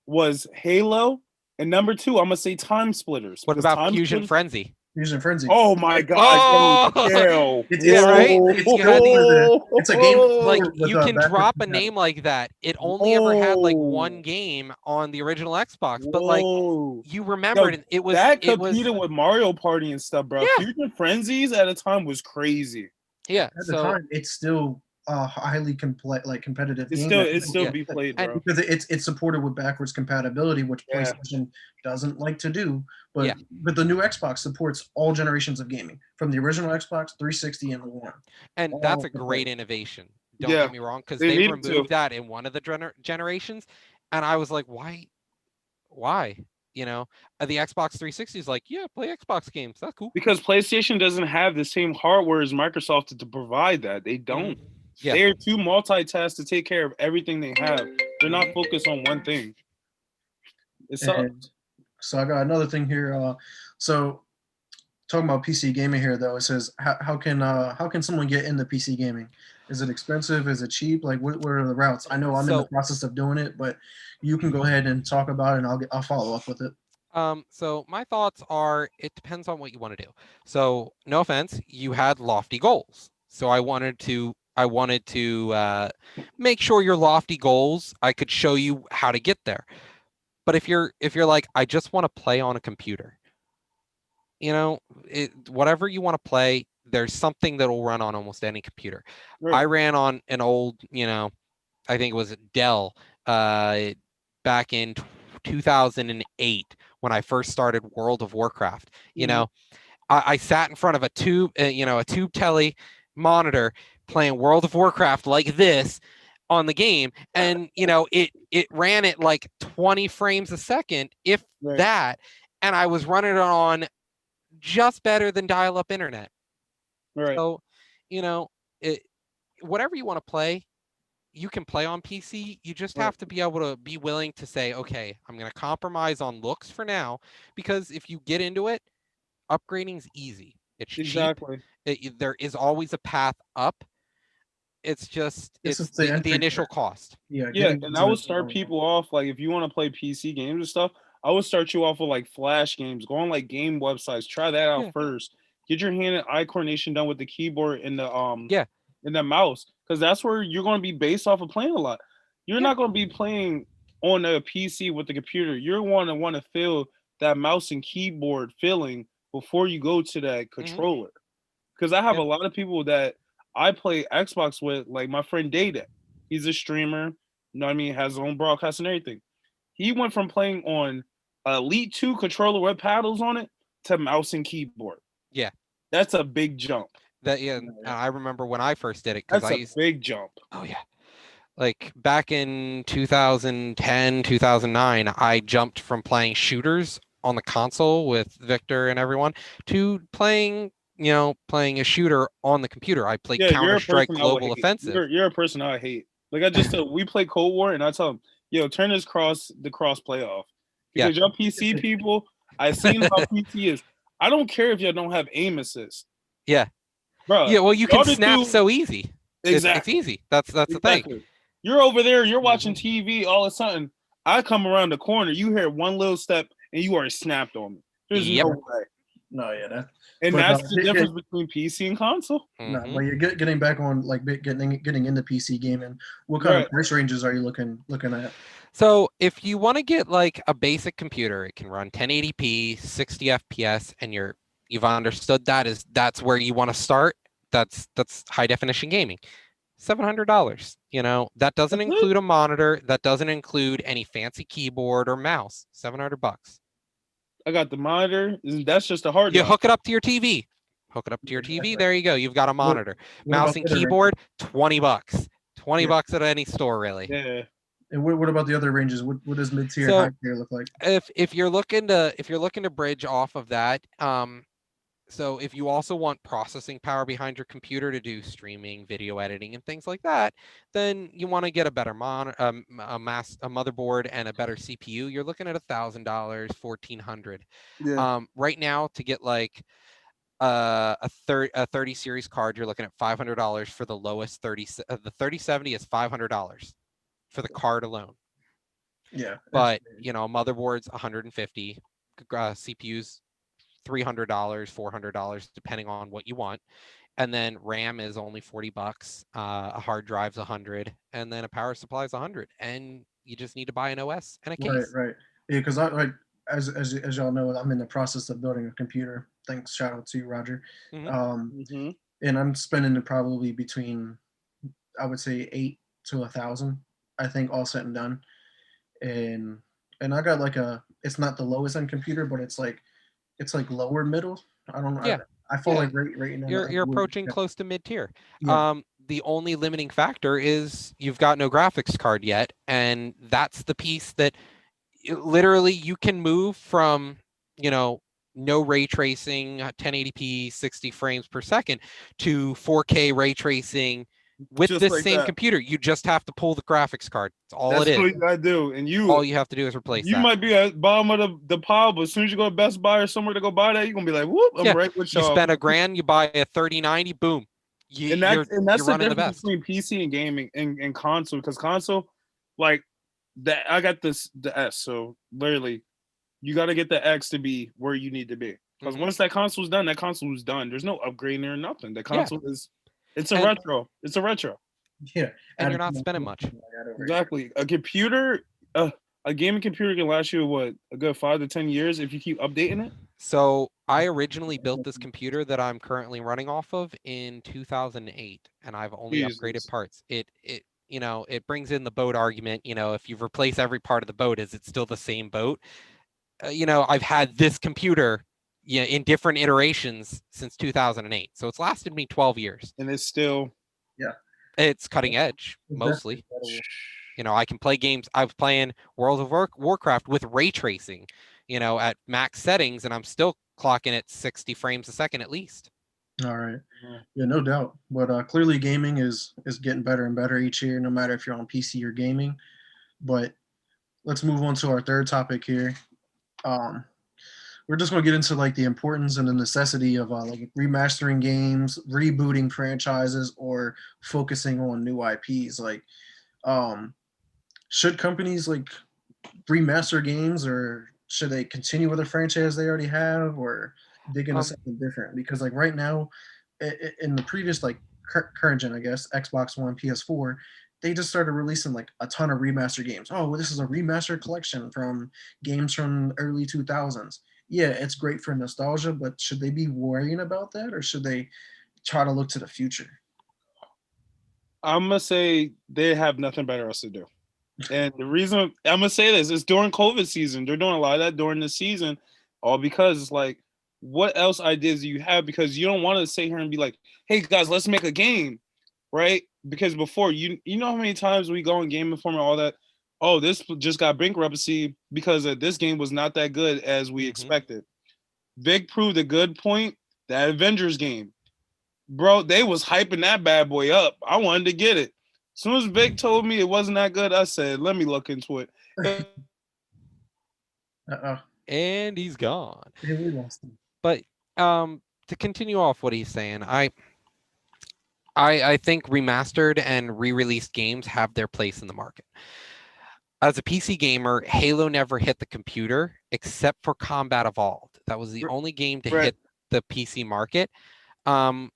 was Halo, and number two, I'm gonna say Time Splitters. What because about Time Fusion Splitters- Frenzy? Fusion Frenzy. Oh my god! Oh! Chill. Yeah, right? It's You had these- it's a game Like, with, you can backwards drop a compatibility. name like that. It only ever had like one Whoa. game on the original Xbox, but like Whoa. you remembered Yo, it was that it was competed with Mario Party and stuff, bro. Yeah. Fusion Frenzies at a time was crazy. yeah. At the So time, it's still a highly competitive It's game. still that it's people- still Yeah. be played, and bro. because it's supported with backwards compatibility, which Yeah. PlayStation doesn't like to do. But Yeah. but the new Xbox supports all generations of gaming, from the original Xbox 360 and the one. and all that's a the great way. innovation. Don't Yeah. get me wrong, because They they needed to. removed that in one of the generations, and I was like, why? You know, the Xbox 360 is like, yeah, play Xbox games. That's cool. Because PlayStation doesn't have the same hardware as Microsoft to provide that. They don't. Yeah. They're too multitasked to take care of everything they have. They're not focused on one thing. It sucks. And so I got another thing here. So talking about PC gaming here, though, it says how can someone get into PC gaming? Is it expensive? Is it cheap? Like what are the routes? I know I'm in the So- process of doing it, but you can go ahead and talk about it, and I'll follow up with it. So my thoughts are, it depends on what you want to do. So no offense, you had lofty goals. So I wanted to make sure your lofty goals, I could show you how to get there. But if you're like, I just want to play on a computer, you know, whatever you want to play, there's something that will run on almost any computer. Right. I ran on an old, you know, I think it was Dell back in 2008 when I first started World of Warcraft. You know, I sat in front of a tube, a tube telly monitor playing World of Warcraft like this on the game, and you know, it ran at like 20 frames a second, if Right. that, and I was running it on just better than dial-up internet. Right. So, you know, whatever you want to play, you can play on PC. You just Right. have to be able to be willing to say, okay, I'm going to compromise on looks for now, because if you get into it, upgrading's easy. It's cheap. Exactly. There is always a path up. It's just This it's is the the entry initial point. cost. Yeah, getting and into I would it. start people off like if you want to play PC games and stuff, I would start you off with like Flash games. Go on like game websites, try that out Yeah. first. Get your hand and eye coordination done with the keyboard and the Yeah. and the mouse, because that's where you're going to be based off of playing a lot. You're Yeah. not going to be playing on a PC with the computer. You're going to want to feel that mouse and keyboard feeling before you go to that controller. Because I have Yep. a lot of people that I play Xbox with, like my friend Data. He's a streamer, you know what I mean, has his own broadcast and everything. He went from playing on Elite 2 controller with paddles on it to mouse and keyboard. Yeah. That's a big jump. That yeah, and I remember when I first did it because That's I a used. big jump. Oh yeah. Like back in 2010, 2009, I jumped from playing shooters on the console with Victor and everyone to playing a shooter on the computer. I played Yeah, you're a Counter-Strike person I would Global hate. Offensive. You're a person I hate. Like I just we play Cold War, and I tell them, yo, turn this cross play off Yeah. because y'all PC people, I seen how PC is. I don't care if y'all don't have aim assist, Yeah. bro. Yeah, well, you can Y'all the snap two so easy. It's exactly. easy. That's the thing. Exactly. You're over there, you're watching Mhm. TV, all of a sudden, I come around the corner, you hear one little step, and you are snapped on me. There's Yep. no way. No, yeah, that. And But that's the difference between PC and console. no, Mhm. but you're getting back on like getting into PC gaming. What kind Right. of price ranges are you looking at? So if you want to get like a basic computer, it can run 1080p, 60 FPS, and you've understood that's where you want to start. That's high definition gaming. $700. That doesn't That's it. include a monitor. That doesn't include any fancy keyboard or mouse. $700. I got the monitor. That's just a hard You drive. hook it up to your TV. Hook it up to your TV. There you go. You've got a monitor. What Mouse about and the other keyboard, $20. Yeah. $20 at any store, really. Yeah. And what about the other ranges? What does mid tier, So- high tier look like? If you're looking to bridge off of that, so if you also want processing power behind your computer to do streaming, video editing, and things like that, then you want to get a better a motherboard and a better CPU. You're looking at $1,000, $1,400. Yeah. Right now, to get like a 30 series card, you're looking at $500 for the lowest 30. The 3070 is $500 for the card alone. Yeah, But a motherboard's $150, CPU's $300, $400, depending on what you want. And then RAM is only $40. A hard drive's $100, and then a power supply is $100. And you just need to buy an OS and a case. right. Yeah, because I like as y'all know, I'm in the process of building a computer. Thanks, shout out to you, Roger. Mhm. Mm-hmm. And I'm spending probably between, I would say, 8 to 1,000. I think all said and done. And I got like it's not the lowest end computer, but it's like lower middle. I don't know. Yeah. I feel Yeah. like rating. You're approaching close to mid-tier. Yeah. The only limiting factor is you've got no graphics card yet, and that's the piece that literally you can move from, no ray tracing, 1080p, 60 frames per second to 4K ray tracing with Just this like same that. computer. You just have to pull the graphics card. That's all That's it what is. you gotta do. And All you have to do is replace you that. might be at bottom of the pile, but as soon as you go to Best Buy or somewhere to go buy that, you're gonna be like, whoop, I'm Yeah. right with You y'all. spend $1,000, you buy a 3090, boom. And that's You're the running the difference best. between PC and gaming and console. Because console, like that, I got the S, so literally, you got to get the X to be where you need to be. Because Mhm. once that console's done, that console is done. There's no upgrading or nothing. The Yeah. console it's a And- retro. It's a retro. Yeah. And you're not spending much. Exactly. A computer, a gaming computer can last you a good 5 to 10 years if you keep updating it. So I originally built this computer that I'm currently running off of in 2008, and I've only upgraded Jesus. parts. It brings in the boat argument. If you replace every part of the boat, is it still the same boat? I've had this computer in different iterations since 2008, so it's lasted me 12 years. And it's still It's cutting edge mostly. I can play games. I was playing World of Warcraft with ray tracing, at max settings, and I'm still clocking at 60 frames a second at least. All right. Yeah, no doubt. But clearly, gaming is getting better and better each year, no matter if you're on PC or gaming. But let's move on to our third topic here. We're just going to get into like the importance and the necessity of like remastering games, rebooting franchises, or focusing on new IPs. Like, should companies like remaster games, or should they continue with a franchise they already have, or dig into something different? Because like right now, in the previous like current gen, I guess, Xbox One, PS4, they just started releasing like a ton of remaster games. Oh, well, this is a remastered collection from games from early 2000s. Yeah, it's great for nostalgia, but should they be worrying about that, or should they try to look to the future? I'm gonna say they have nothing better else to do. And the reason I'm gonna say this is during COVID season. They're doing a lot of that during the season, all because it's like what else ideas do you have? Because you don't want to sit here and be like, hey guys, let's make a game, right? Because before you know how many times we go in Game Informer, all that. Oh, this just got bankruptcy because this game was not that good as we expected. Vic proved a good point. That Avengers game, bro, they was hyping that bad boy up. I wanted to get it. As soon as Vic told me it wasn't that good, I said, let me look into it. And he's gone. Yeah, we lost him. But to continue off what he's saying, I think remastered and re-released games have their place in the market. As a PC gamer, Halo never hit the computer except for Combat Evolved. That was the only game to hit the PC market. And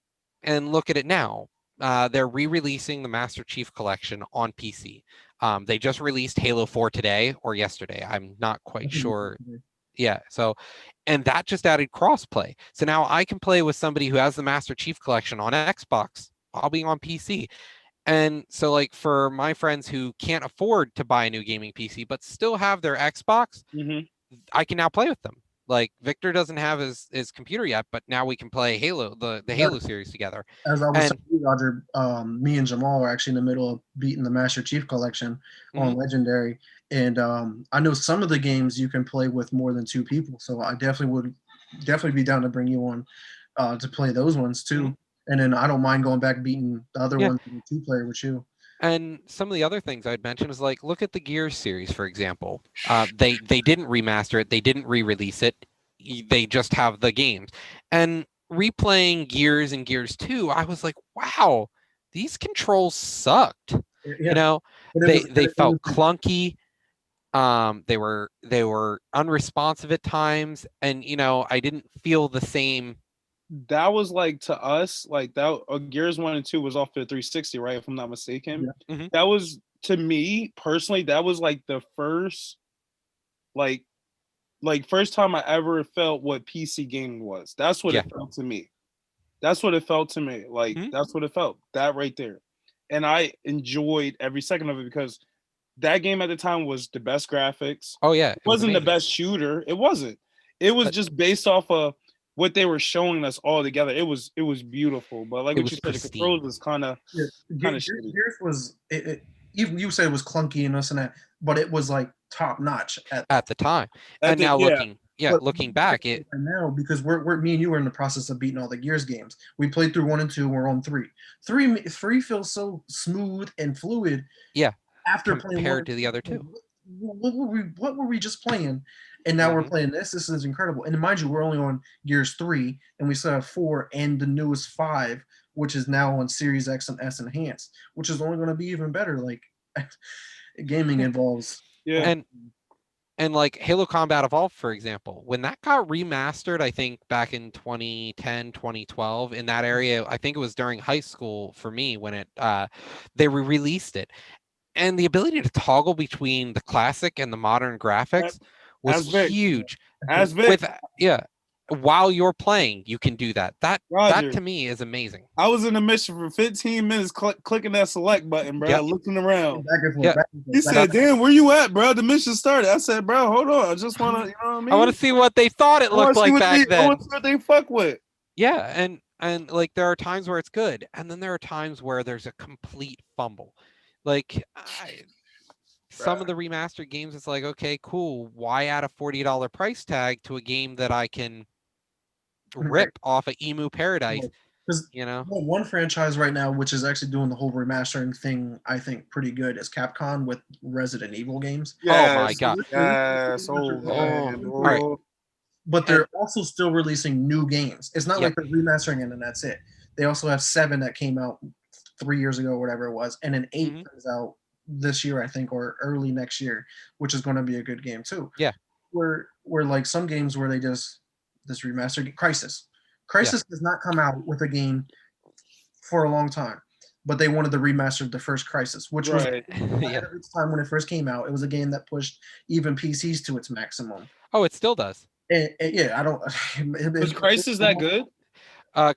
look at it now. They're re-releasing the Master Chief Collection on PC. They just released Halo 4 today or yesterday. I'm not quite sure. Yeah, so, and that just added crossplay. So now I can play with somebody who has the Master Chief Collection on Xbox, I'll be on PC. And so, like, for my friends who can't afford to buy a new gaming PC, but still have their Xbox, I can now play with them. Like, Victor doesn't have his computer yet, but now we can play Halo, the Halo series together. As I was telling you, Roger, me and Jamal are actually in the middle of beating the Master Chief Collection on Legendary. And I know some of the games you can play with more than 2 people. So I definitely be down to bring you on to play those ones too. And then I don't mind going back beating the other ones in 2-player with you. And some of the other things I'd mention is, like, look at the Gears series, for example. They didn't remaster it. They didn't re-release it. They just have the games. And replaying Gears and Gears 2, I was like, wow, these controls sucked. Yeah. You know, they felt clunky. They were unresponsive at times. And, you know, I didn't feel the same. That was like, to us, like that Gears 1 and 2 was off the 360, right? If I'm not mistaken. Yeah. That was, to me personally, that was like the first, like first time I ever felt what PC gaming was. That's what it felt to me. That's what it felt to me. Like, that's what it felt. That right there. And I enjoyed every second of it because that game at the time was the best graphics. Oh yeah. It wasn't the best shooter. It wasn't. It was just based off of what they were showing us all together. It was beautiful. But like what you said, the controls was kind of shitty. Gears was even you said it was clunky and this and that, but it was like top notch at the time. And now looking back, it now, because we're me and you are in the process of beating all the Gears games. We played through 1 and 2. We're on 3. 3 feels so smooth and fluid. Yeah. After compared to the other 2. What were we just playing? And now we're playing this. This is incredible. And mind you, we're only on Gears 3, and we still have 4 and the newest 5, which is now on Series X and S Enhanced, which is only going to be even better. Like, gaming involves. Yeah. And like Halo Combat Evolved, for example, when that got remastered, I think back in 2010, 2012, in that area, I think it was during high school for me when it they released it. And the ability to toggle between the classic and the modern graphics was huge. While you're playing, you can do that. That to me is amazing. I was in a mission for 15 minutes clicking that select button, bro, looking around. He said, damn, where you at, bro? The mission started. I said, bro, hold on. I just want to, you know what I mean? I want to see what they thought it looked like back then. I want to see what they fuck with. Yeah, and like there are times where it's good, and then there are times where there's a complete fumble. Like some of the remastered games, it's like, okay, cool. Why add a $40 price tag to a game that I can rip off of Emu Paradise? Because one franchise right now, which is actually doing the whole remastering thing, I think pretty good, is Capcom with Resident Evil games. Yes, oh my god! Yes, all right. But they're also still releasing new games. It's not like they're remastering it and that's it. They also have 7 that came out 3 years ago, or whatever it was, and then 8 comes out this year, I think, or early next year, which is going to be a good game too. Yeah, where like some games where they just this remastered Crisis does not come out with a game for a long time, but they wanted to remaster the first Crisis, which was at its time when it first came out. It was a game that pushed even PCs to its maximum. Oh, it still does. I don't. Was Crisis that good?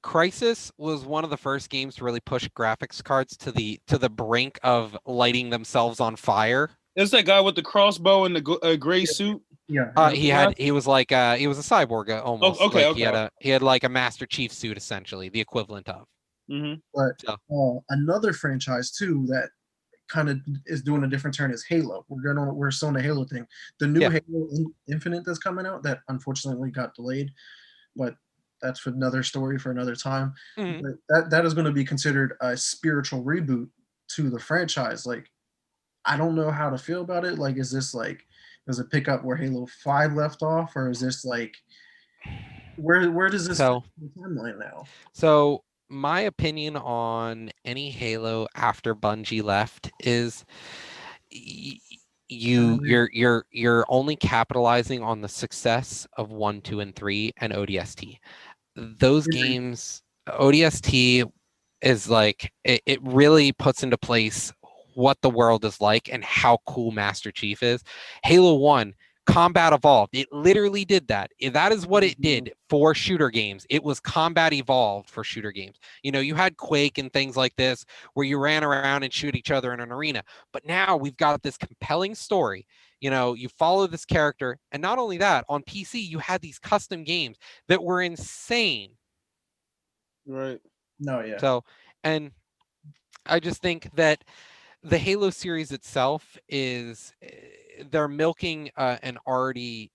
Crisis was one of the first games to really push graphics cards to the brink of lighting themselves on fire. It's that guy with the crossbow and the gray suit. Yeah. He was like he was a cyborg almost. okay, Like okay. he had like a Master Chief suit essentially, the equivalent of. Mm-hmm. But So another franchise too that kind of is doing a different turn is Halo. We're still on the Halo thing. The new Yeah. Halo Infinite that's coming out that unfortunately got delayed, but that's for another story for another time. mhm. But that is going to be considered a spiritual reboot to the franchise. Like, I don't know how to feel about it. Like, is this like, does it pick up where Halo 5 left off, or is this like, where does this fit So in the timeline now? so my opinion on any Halo after Bungie left is y- you're only capitalizing on the success of 1, 2, and 3 and ODST. Those games, ODST is like it really puts into place what the world is like and how cool Master Chief is. Halo 1 combat evolved. It literally did that. That is what it did for shooter games. It was combat evolved for shooter games. You know, you had Quake and things like this where you ran around and shoot each other in an arena. But now we've got this compelling story. You know, you follow this character, and not only that, on PC you had these custom games that were insane. Right. No, yeah. So, and I just think that the Halo series itself is they're milking an already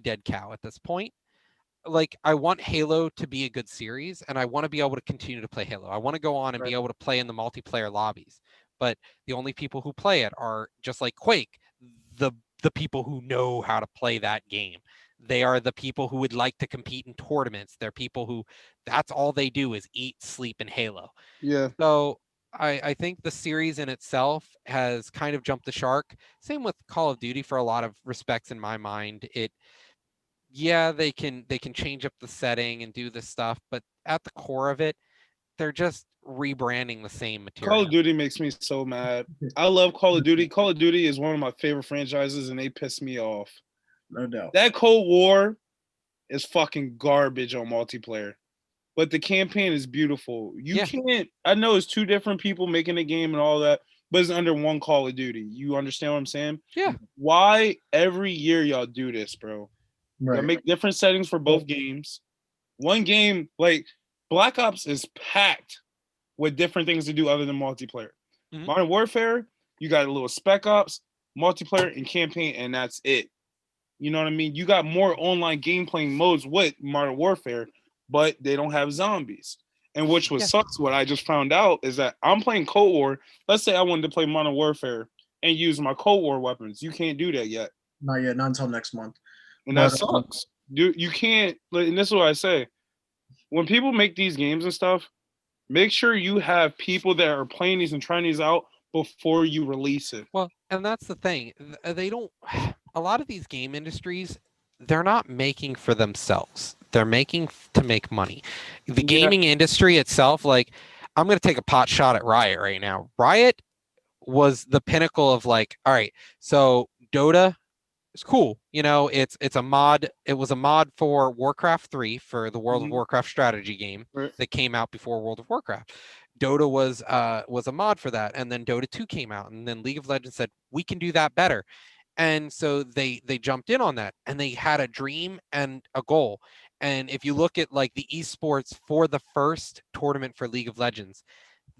dead cow at this point. Like, I want Halo to be a good series, and I want to be able to continue to play Halo. I want to go on and Right. be able to play in the multiplayer lobbies. But the only people who play it are just like Quake, the the people who know how to play that game. They are the people who would like to compete in tournaments. They're people who that's all they do is eat, sleep, and Halo. Yeah. So I think the series in itself has kind of jumped the shark. Same with Call of Duty for a lot of respects in my mind. Yeah, they can change up the setting and do this stuff, but at the core of it, they're just rebranding the same Call of material. Duty makes me so mad. I love Call of Duty. Call of Duty is one of my favorite franchises, and they piss me off. No doubt. That Cold War is fucking garbage on multiplayer, but the campaign is beautiful. You Yeah. can't. I know it's two different people making the game and all that, but it's under one Call of Duty. You understand what I'm saying? Yeah. Why every year y'all do this, bro? Y'all Right. make different settings for both games. One game, like Black Ops, is packed with different things to do other than multiplayer. Mhm. Modern Warfare, you got a little Spec Ops, multiplayer, and campaign, and that's it. You know what I mean? You got more online game playing modes with Modern Warfare, but they don't have zombies. And which was Yeah. sucks. What I just found out is that I'm playing Cold War. Let's say I wanted to play Modern Warfare and use my Cold War weapons. You can't do that yet, Not yet. Not until next month. and that But sucks. You can't. And this is what I say: when people make these games and stuff, make sure you have people that are playing these and trying these out before you release it. Well, and that's the thing. They don't a lot of these game industries, they're not making for themselves. They're making to make money. The Yeah. gaming industry itself, like I'm going to take a pot shot at Riot right now. Riot was the pinnacle of like, all right, so Dota is cool. You know, it's a mod. It was a mod for Warcraft 3 for the World of Mhm. Warcraft strategy game Right. that came out before World of Warcraft. Dota was a mod for that, and then Dota 2 came out, and then League of Legends said we can do that better, and so they jumped in on that, and they had a dream and a goal. And if you look at like the esports for the first tournament for League of Legends,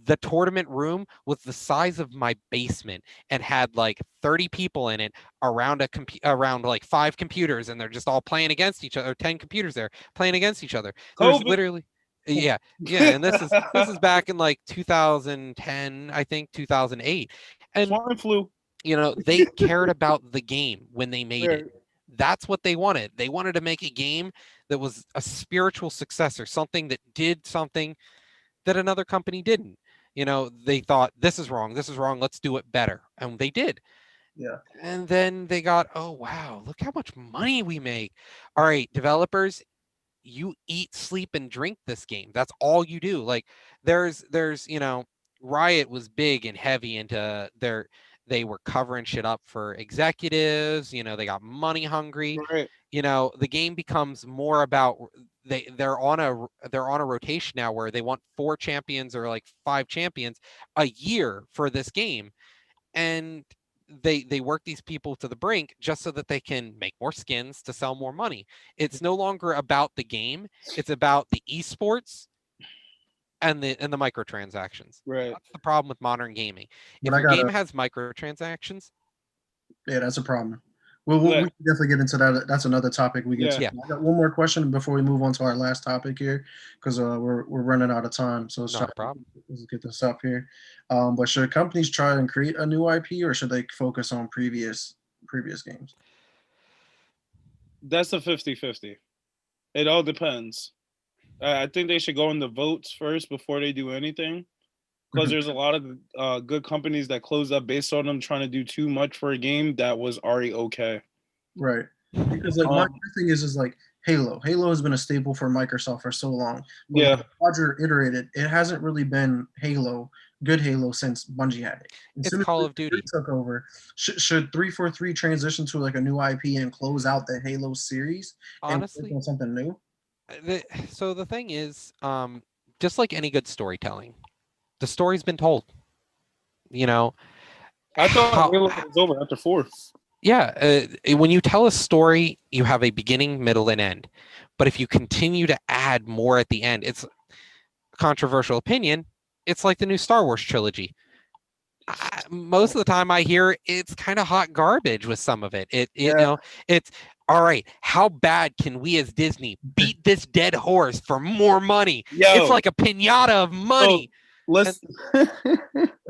the tournament room was the size of my basement and had like 30 people in it around around like 5 computers, and they're just all playing against each other, 10 computers there playing against each other. There's COVID. literally yeah, and this is back in like 2010, I think 2008. And Swine flu. you know, they cared about the game when they made Right. it. That's what they wanted. They wanted to make a game that was a spiritual successor, something that did something that another company didn't. You know, they thought this is wrong, let's do it better. And they did. yeah. And then they got, oh wow, look how much money we make. All right, developers, you eat, sleep, and drink this game. That's all you do. Like you know, Riot was big and heavy into they were covering shit up for executives, you know, they got money hungry. Right. You know, the game becomes more about they're on a rotation now where they want 4 champions or like 5 champions a year for this game. And they work these people to the brink just so that they can make more skins to sell more money. It's no longer about the game, it's about the esports and the microtransactions. Right. That's the problem with modern gaming. But If I your got game a has microtransactions, yeah, that's a problem. We Yeah. can definitely get into that. That's another topic we get to. Yeah. I got one more question before we move on to our last topic here, because we're running out of time. So not a problem. let's get this up here. But should companies try and create a new IP, or should they focus on previous games? That's a 50-50. It all depends. I think they should go in the votes first before they do anything, because Mhm. there's a lot of good companies that close up based on them trying to do too much for a game that was already okay. Right. Because like my Um, thing is like Halo. Halo has been a staple for Microsoft for so long. But Yeah. when Roger iterated, it hasn't really been good Halo since Bungie had it. As It's soon as Call of 343 Duty. took over, should 343 transition to like a new IP and close out the Halo series and work Honestly, on something new? so the thing is, just like any good storytelling, the story's been told. You know, I thought how, Halo was over after 4. yeah, when you tell a story, you have a beginning, middle, and end. But if you continue to add more at the end, it's a controversial opinion. It's like the new Star Wars trilogy. Most of the time I hear it's kind of hot garbage with some of it. You Yeah. know, it's all right. How bad can we as Disney beat this dead horse for more money? Yo, It's like a pinata of money. let's.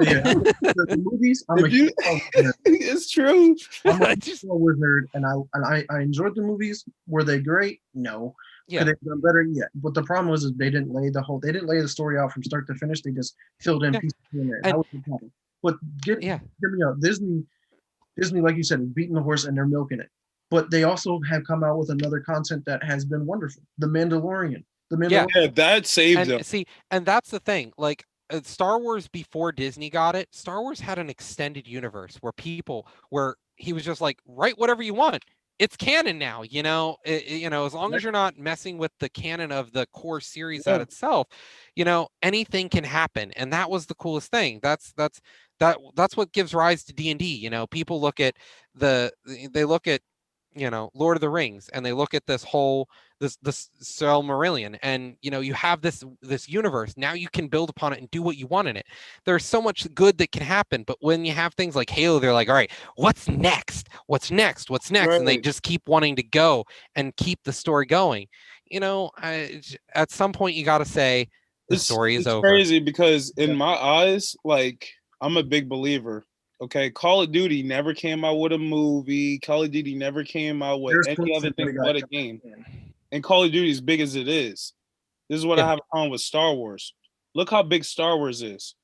Yeah, the movies. I'm a If you, huge Star Wars nerd. it's true. I'm a Just- Star Wars nerd, and I enjoyed the movies. Were they great? No. Yeah. Could they have done better? Yeah. But the problem was is they didn't lay the story out from start to finish. They just filled in Yeah. pieces here and there. And- That was the problem. But Yeah. hear me out. Disney, like you said, is beating the horse and they're milking it. But they also have come out with another content that has been wonderful. The Mandalorian. Yeah. Yeah, that saved them. And see, and that's the thing. Like Star Wars before Disney got it, Star Wars had an extended universe where he was just like, write whatever you want. It's canon now, as long as you're not messing with the canon of the core series Yeah. at itself, anything can happen. And that was the coolest thing. That's what gives rise to D&D. People look at they look at Lord of the Rings, and they look at this whole this Silmarillion, and you have this universe. Now you can build upon it and do what you want in it. There's so much good that can happen, but when you have things like Halo, they're like, all right, what's next? What's next? What's next? And they Right. just keep wanting to go and keep the story going. At some point you got to say the story is it's over. crazy because in Yeah. my eyes, like, I'm a big believer. Okay, Call of Duty never came out with a movie. Call of Duty never came out with There's any proof other that they thing got but a done. game. And Call of Duty, as big as it is, this is what Yeah. I have a problem with Star Wars. Look how big Star Wars is.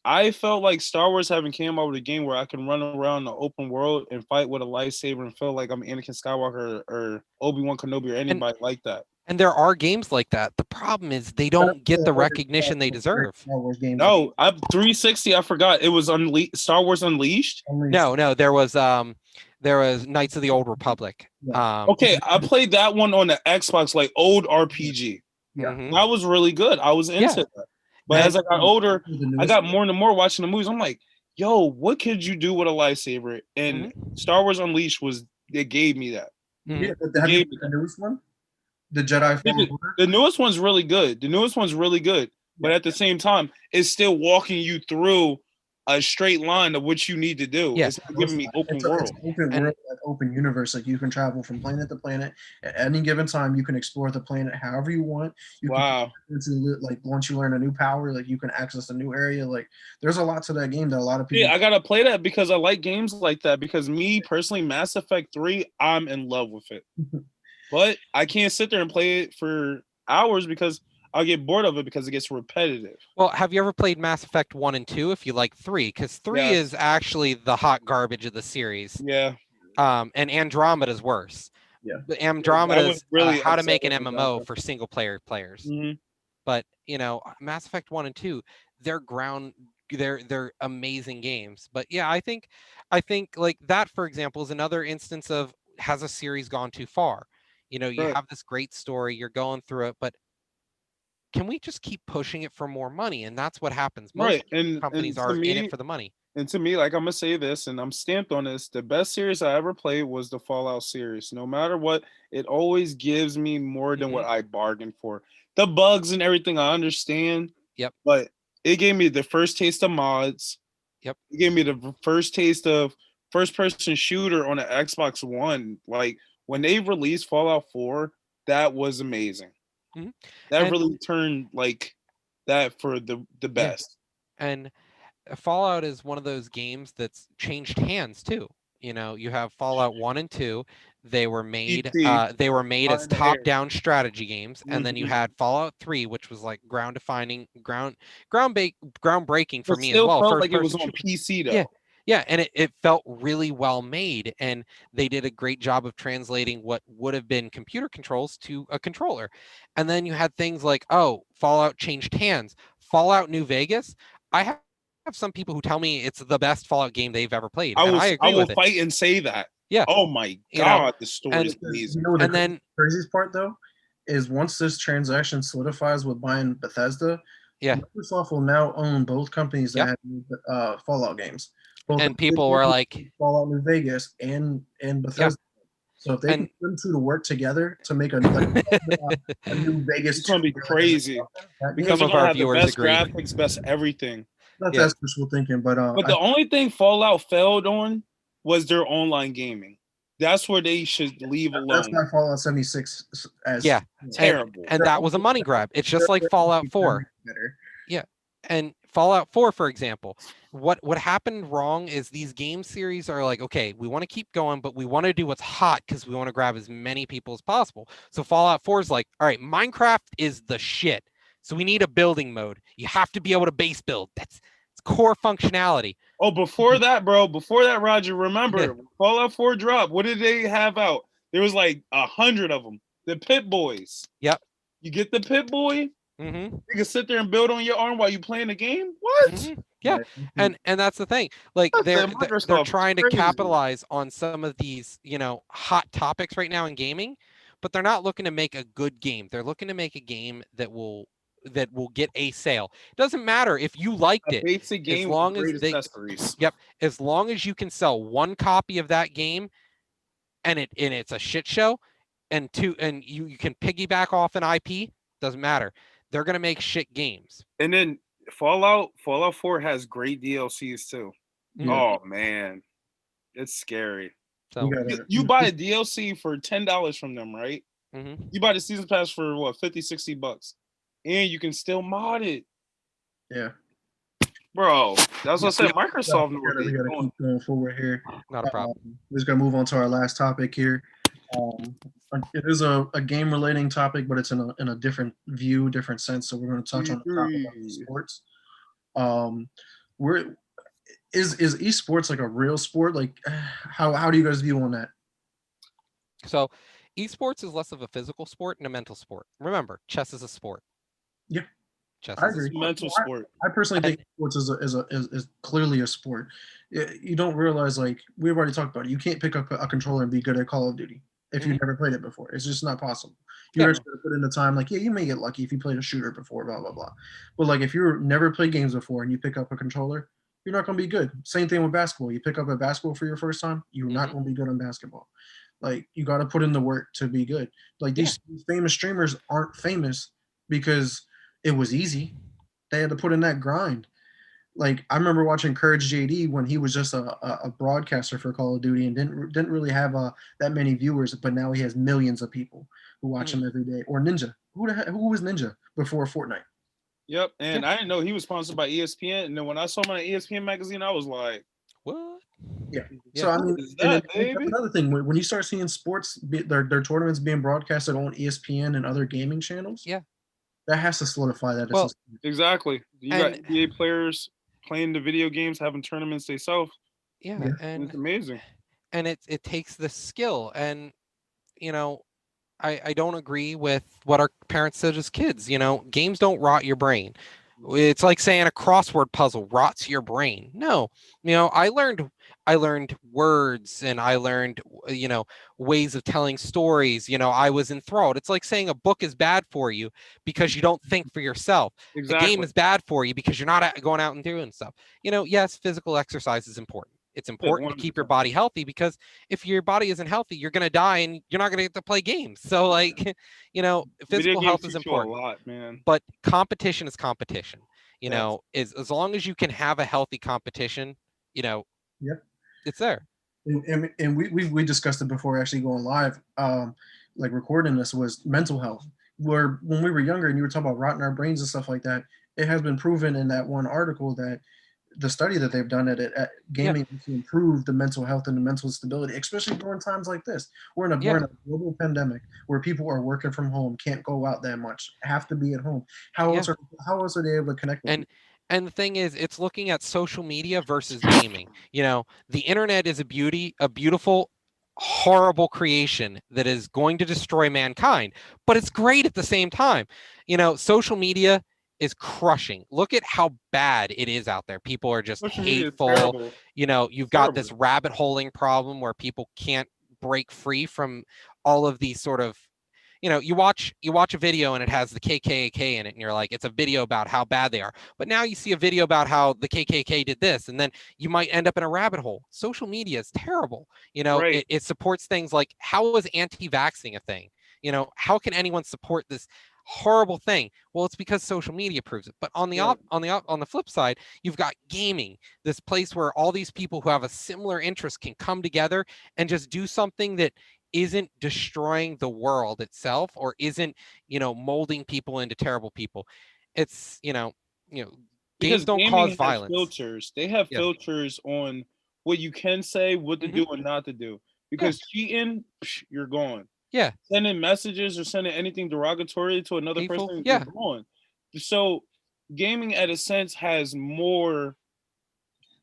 I felt like Star Wars haven't came out with a game where I can run around the open world and fight with a lightsaber and feel like I'm Anakin Skywalker or Obi-Wan Kenobi or anybody like that. And there are games like that. The problem is they don't get the recognition they deserve. Star Wars games. No, I'm 360. I forgot it was Star Wars Unleashed. No, there was Knights of the Old Republic. Okay, I played that one on the Xbox, like old RPG. Mhm. That was really good. I was into Yeah. that. But as I got older, I newest got more and more watching the movies. I'm like, yo, what could you do with a lightsaber? And Star Wars Unleashed it gave me that. Mhm. Yeah, but have you played the newest one? The Jedi Fallen Order? The newest one's really good. But at the same time, it's still walking you through a straight line of what you need to do. Yeah. It's not giving me open It's world. open And- world, like open universe. Like you can travel from planet to planet at any given time. You can explore the planet however you want. You Wow. can like once you learn a new power, like you can access a new area. Like there's a lot to that game that a lot of people. Yeah, I gotta play that because I like games like that. Because me personally, Mass Effect 3, I'm in love with it. But I can't sit there and play it for hours because I'll get bored of it because it gets repetitive. Well, have you ever played Mass Effect 1 and 2 if you like 3? Because 3 Yeah. is actually the hot garbage of the series. Yeah. And Andromeda's worse. Yeah. But Andromeda's was really how to upset make an with MMO Andromeda. for single player players. Mhm. But Mass Effect 1 and 2, they're amazing games. But yeah, I think like that, for example, is another instance of has a series gone too far? You Right. have this great story, you're going through it, but can we just keep pushing it for more money? And that's what happens. Most Right. And companies to are in me, it for the money. And to me, like I'm gonna say this, and I'm stamped on this. The best series I ever played was the Fallout series. No matter what, it always gives me more than what I bargained for. The bugs and everything, I understand. Yep. But it gave me the first taste of mods. Yep. It gave me the first taste of first-person shooter on the Xbox One. Like when they released Fallout 4, that was amazing. Mhm. That And- really turned like that for the best. And Fallout is one of those games that's changed hands too. You know, you have Fallout 1 and 2. They were made PT, as in the air. top-down strategy games, and then you Mhm. had Fallout 3, which was like groundbreaking for But me as still well. felt like it was First-person on shooter. PC though. Yeah. Yeah, and it felt really well made, and they did a great job of translating what would have been computer controls to a controller. And then you had things like, oh, Fallout changed hands. Fallout New Vegas. I have some people who tell me it's the best Fallout game they've ever played, and I agree will with it. fight and say that. Yeah. Oh my You know, god, the story is and- amazing. You know what the And then craziest part though is once this transaction solidifies with buying Bethesda, Yeah. Microsoft will now own both companies that Yep. have Fallout games. Both and people were like, Fallout New Vegas and Bethesda. So if they can And- put them two to work together to make a New Vegas, It's gonna be 2 crazy that because Some they're of gonna our have the viewers best agree. graphics, best everything. Yeah. that's wishful thinking, but But the only thing Fallout failed on was their online gaming. That's where they should leave that's alone. why Fallout 76 as Yeah. Terrible. and that was a money grab. It's just like Fallout 4. Better. And Fallout 4, for example, what happened wrong is these game series are like, okay, we want to keep going, but we want to do what's hot because we want to grab as many people as possible. So Fallout 4 is like, all right, Minecraft is the shit. So we need a building mode. You have to be able to base build. It's core functionality. Oh, before that, Roger, remember Yeah. Fallout 4 dropped. What did they have out? There was like 100 of them. The Pit Boys. Yep. You get the Pit Boy, Mm-hmm. you can sit there and build on your arm while you playing the game. What? Mm-hmm. Yeah. And that's the thing. Like That's they're Microsoft trying to crazy. capitalize on some of these, hot topics right now in gaming, but they're not looking to make a good game. They're looking to make a game that will get a sale. It doesn't matter if you liked A it. basic game with long as great they- accessories. Yep. As long as you can sell one copy of that game and it's a shit show and you can piggyback off an IP, doesn't matter. They're gonna make shit games. And then Fallout 4 has great DLCs too. Mhm. Oh man, it's scary. So You buy a DLC for $10 from them, right? mhm. You buy the season pass for what, 50, 60 bucks, and you can still mod it, Yeah. bro. That's what I said. We Microsoft knew what gotta they were doing. keep going forward here. Not a problem. We're just gonna move on to our last topic here. It is a game relating topic, but it's in a different view, different sense. So we're going to touch on the topic of esports. Is esports like a real sport? Like, how do you guys view on that? So esports is less of a physical sport and a mental sport. Remember, chess is a sport. Yeah. Chess I is a agree. It's a mental I- sport. I personally think sports is clearly a sport. You don't realize, like we've already talked about it, you can't pick up a controller and be good at Call of Duty if you've never played it before. It's just not possible. You're Yeah. just gonna put in the time. Like, yeah, you may get lucky if you played a shooter before, blah blah blah. But like if you've never played games before and you pick up a controller, you're not gonna be good. Same thing with basketball. You pick up a basketball for your first time, you're not Mhm. gonna be good on basketball. Like you got to put in the work to be good. Like these famous streamers aren't famous because it was easy. They had to put in that grind. Like I remember watching Courage JD when he was just a broadcaster for Call of Duty and didn't really have that many viewers, but now he has millions of people who watch him every day. Or Ninja, who was Ninja before Fortnite? Yep. And I didn't know he was sponsored by ESPN. And then when I saw him on the ESPN magazine, I was like, What? Yeah. Yeah. So I mean, is and that, then baby? another thing when you start seeing sports, their tournaments being broadcasted on ESPN and other gaming channels, Yeah. that has to solidify that. Well, Exactly. You got And- NBA players playing the video games, having tournaments themselves. Yeah, Yeah. and It's amazing. it takes the skill, and I don't agree with what our parents said as kids. Games don't rot your brain. It's like saying a crossword puzzle rots your brain. No, I learned I learned words and I learned, ways of telling stories. I was enthralled. It's like saying a book is bad for you because you don't think for yourself. A game Exactly. is bad for you because you're not going out and doing stuff. Yes, physical exercise is important. It's Yeah, important to keep your 100%. body healthy, because if your body isn't healthy, you're going to die and you're not going to get to play games. So like, Video physical games health is teach you a important, lot, man. but competition is competition. Yes. As long as you can have a healthy competition, Yep. it's there. And we discussed it before actually going live, like recording this, was mental health. Where when we were younger and you were talking about rotting our brains and stuff like that, it has been proven in that one article that the study that they've done at gaming to improve the mental health and the mental stability, especially during times like this. We're in a global pandemic where people are working from home, can't go out that much, have to be at home. How Yeah. else are they able to connect with And people? and the thing is, it's looking at social media versus gaming. The internet is a beautiful, horrible creation that is going to destroy mankind, but it's great at the same time. Social media is crushing. Look at how bad it is out there. People are just Social media is hateful. terrible. You've got this Terrible. rabbit holing problem where people can't break free from all of these sort of, you watch a video and it has the KKK in it, and you're like, it's a video about how bad they are. But now you see a video about how the KKK did this, and then you might end up in a rabbit hole. Social media is terrible. Right. It supports things like, how is anti-vaxxing a thing? How can anyone support this horrible thing? Well, it's because social media proves it. But on the Yeah. on the flip side, you've got gaming, this place where all these people who have a similar interest can come together and just do something that isn't destroying the world itself, or isn't, molding people into terrible people. It's, games Because don't gaming cause has violence. filters. They have Yeah. filters on what you can say, what to Hmm. do, and not to do. Yeah. Because cheating, you're gone. Yeah. Sending messages or sending anything derogatory to another Hateful. person, you're Yeah. gone. So gaming, at a sense, has more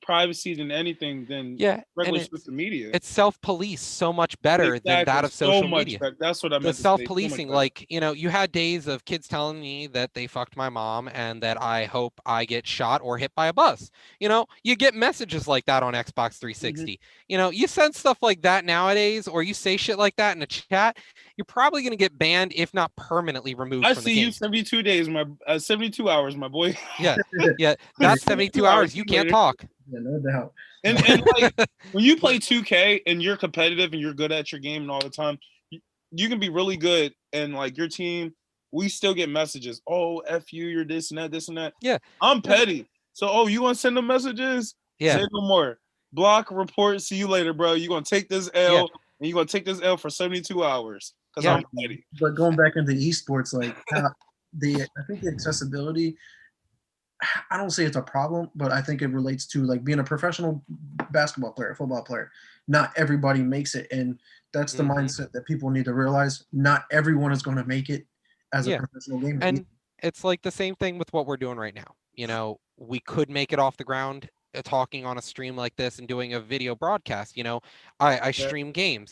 privacy than anything than Yeah. And regular social media. it's self-police so much better than Exactly. that of So social much media. better. That's what I The meant to say. So much self-policing, better. like, you had days of kids telling me that they fucked my mom and that I hope I get shot or hit by a bus. You get messages like that on Xbox 360. You send stuff like that nowadays, or you say shit like that in a chat, you're probably going to get banned, if not permanently removed I from the see you game. 72 days, 72 hours, my boy. Yeah. That's 72 hours. You can't talk. Yeah, no doubt. And like when you play 2K and you're competitive and you're good at your game and all the time, you can be really good, and like your team, we still get messages. Oh, F you, you're this and that, this and that. Yeah. I'm petty. So, oh, you want to send them messages? Yeah. Say no more. Block, report, see you later, bro. You're going to take this L, and you're going to take this L for 72 hours because I'm petty. But going back into esports, like I think the accessibility, I don't say it's a problem, but I think it relates to like being a professional basketball player, football player. Not everybody makes it, and that's the mindset that people need to realize. Not everyone is going to make it as a professional gamer. And it's like the same thing with what we're doing right now. We could make it off the ground, talking on a stream like this and doing a video broadcast. I stream games.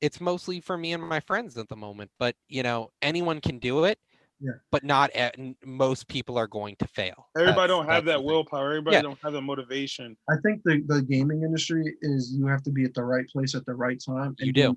It's mostly for me and my friends at the moment, but anyone can do it. Yeah. But not most people are going to fail. Everybody don't have that the willpower. Everybody don't have that motivation. I think the gaming industry is, you have to be at the right place at the right time. You do.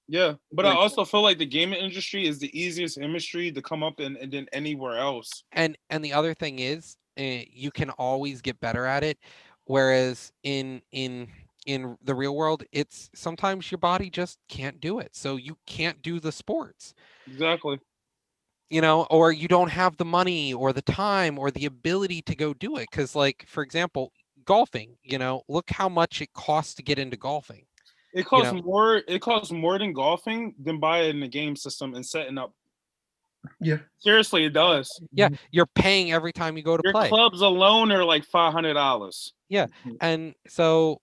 Yeah, but I also feel like the gaming industry is the easiest industry to come up in than anywhere else. And the other thing is, you can always get better at it, whereas in the real world, it's sometimes your body just can't do it, so you can't do the sports. Exactly. Or you don't have the money or the time or the ability to go do it, because, like, for example, golfing. Look how much it costs to get into golfing. It costs more. It costs more than golfing than buying the game system and setting up. Yeah. Seriously, it does. Yeah, you're paying every time you go to play. Your clubs alone are like $500. Yeah, and so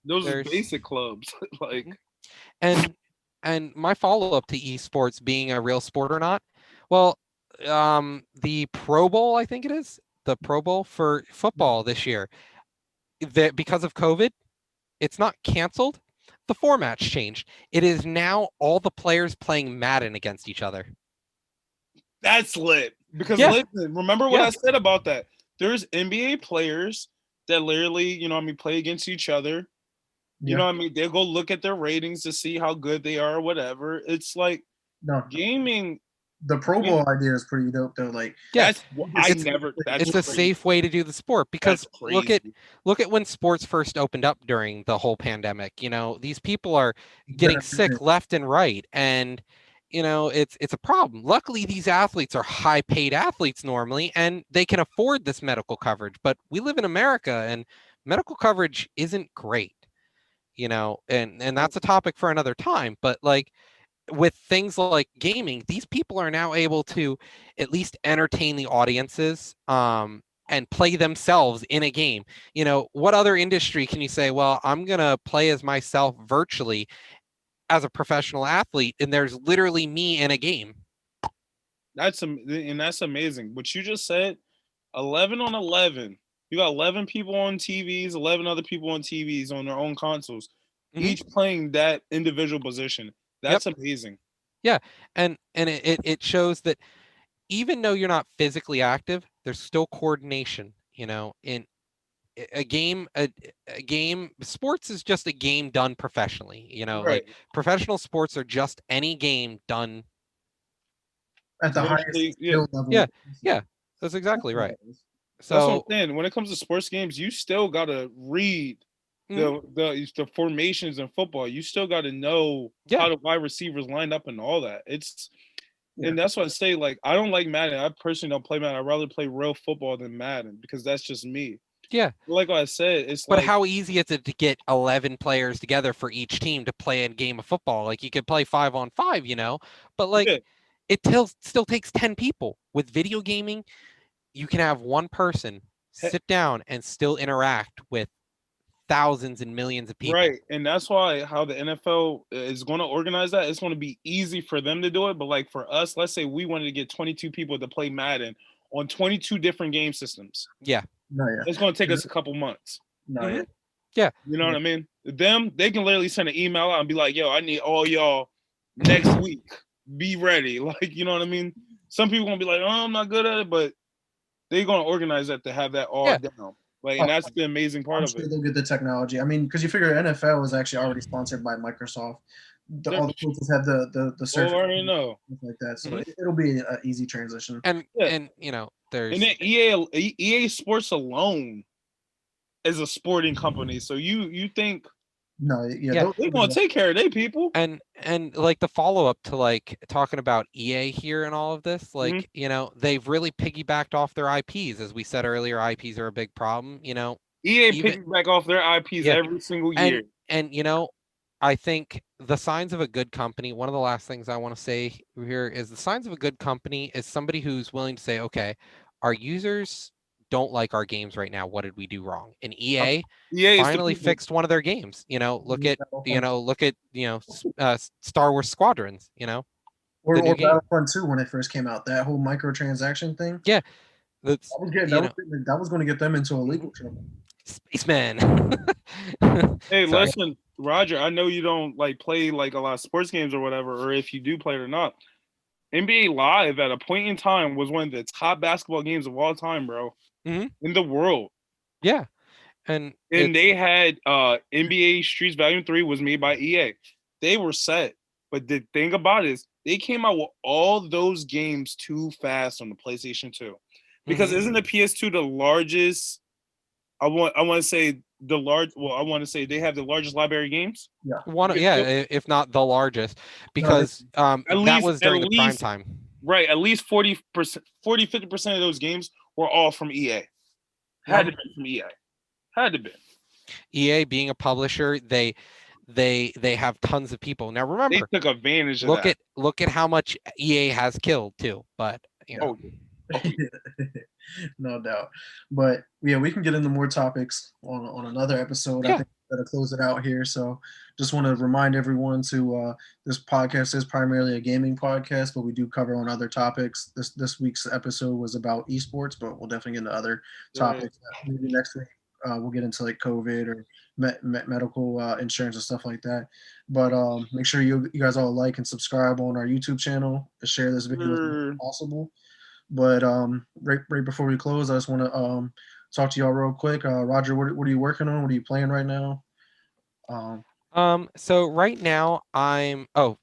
those are basic clubs. Like, and my follow-up to esports being a real sport or not. Well, the Pro Bowl, I think it is the Pro Bowl for football this year, that because of COVID, it's not canceled. The format's changed. It is now all the players playing Madden against each other. That's lit. Because listen, remember what I said about that? There's NBA players that literally, you know what I mean, play against each other. You know Yeah. what I mean? They'll go look at their ratings to see how good they are or whatever. It's like No, gaming. the Pro Game, Bowl idea is pretty dope though. Like, Yeah, that's what I it's never. That's it's a crazy. safe way to do the sport because That's crazy. look at when sports first opened up during the whole pandemic. You know, these people are getting sick left and right, and you know it's a problem. Luckily, these athletes are high paid athletes normally, and they can afford this medical coverage. But we live in America, and medical coverage isn't great. You know, and that's a topic for another time. But like with things like gaming, these people are now able to at least entertain the audiences and play themselves in a game. You know, what other industry can you say, well, I'm going to play as myself virtually as a professional athlete and there's literally me in a game? That's amazing. What you just said, 11 on 11. You got 11 people on TVs, 11 other people on TVs on their own consoles, each playing that individual position. Yep. That's amazing. Yeah. And it shows that even though you're not physically active, there's still coordination, you know, in a game sports is just a game done professionally, you know, Right. like professional sports are just any game done at the highest Virtually, yeah. skill level. Yeah, that's exactly right. That's what I'm So saying. When it comes to sports games, you still gotta read the formations in football. You still gotta know Yeah. how the wide receivers line up and all that. It's Yeah. and that's why I say, like, I don't like Madden. I personally don't play Madden. I'd rather play real football than Madden because that's just me. yeah, Like I said, it's but like how easy is it to get 11 players together for each team to play a game of football? Like you could play 5-on-5, you know, but like yeah, it still takes 10 people. With video gaming, you can have one person he- sit down and still interact with thousands and millions of people. right. And that's why how the NFL is going to organize that. It's going to be easy for them to do it, but like for us, let's say we wanted to get 22 people to play Madden on 22 different game systems. Yeah. No, yeah. It's going to take us a couple months. No, Mhm. yeah. Yeah. You know what I mean? Them, they can literally send an email out and be like, yo, I need all y'all next week. Be ready. Like, you know what I mean? Some people gonna be like, oh, I'm not good at it, but they're gonna organize that to have that all Yeah. down. Like, and that's the amazing part I'm of sure it. they'll get the technology. I mean, because you figure NFL is actually already sponsored by Microsoft. All the coaches have the Oh, I surface already know. stuff like that, so Mhm. it'll be an easy transition. And Yeah. and you know, there's And then EA Sports alone is a sporting company. So you think No, yeah, Yeah. they're gonna take care of their people? and like the follow-up to like talking about EA here and all of this, like, you know, they've really piggybacked off their IPs. As we said earlier, IPs are a big problem, you know. EA Even- picking back off their IPs Yeah. every single year. And you know, I think the signs of a good company, one of the last things I want to say here is the signs of a good company is somebody who's willing to say, okay, our users don't like our games right now. What did we do wrong? And EA EA is the finally people. fixed one of their games. You know, look at Star Wars Squadrons, you know. or the new game. Battlefront 2 when it first came out. That whole microtransaction thing. Yeah. That's That was going to get them into a legal trouble. Spaceman. Hey, Sorry. listen, Roger, I know you don't like play like a lot of sports games or whatever, or if you do play it or not. NBA Live at a point in time was one of the top basketball games of all time, bro. Mhm. In the world. Yeah. And they had NBA Streets Volume 3 was made by EA. They were set. But the thing about it is they came out with all those games too fast on the PlayStation 2. Because isn't the PS2 the largest? I want to say I want to say they have the largest library of games. if not the largest, because that was during the prime time. Right, at least 40%, 50% of those games were all from EA. Had to be from EA. Had to be. EA being a publisher, they have tons of people. Now remember, they took advantage of that. Look at how much EA has killed too. But you know. No doubt. But yeah, we can get into more topics on another episode. Yeah. I think we're going to close it out here. So just want to remind everyone to this podcast is primarily a gaming podcast, but we do cover on other topics. This week's episode was about esports, but we'll definitely get into other topics. Maybe next week we'll get into like COVID or medical insurance and stuff like that. But make sure you guys all like and subscribe on our YouTube channel, share this video as much as possible. But right before we close, I just want to talk to y'all real quick. Roger, what are you working on? What are you playing right now? So right now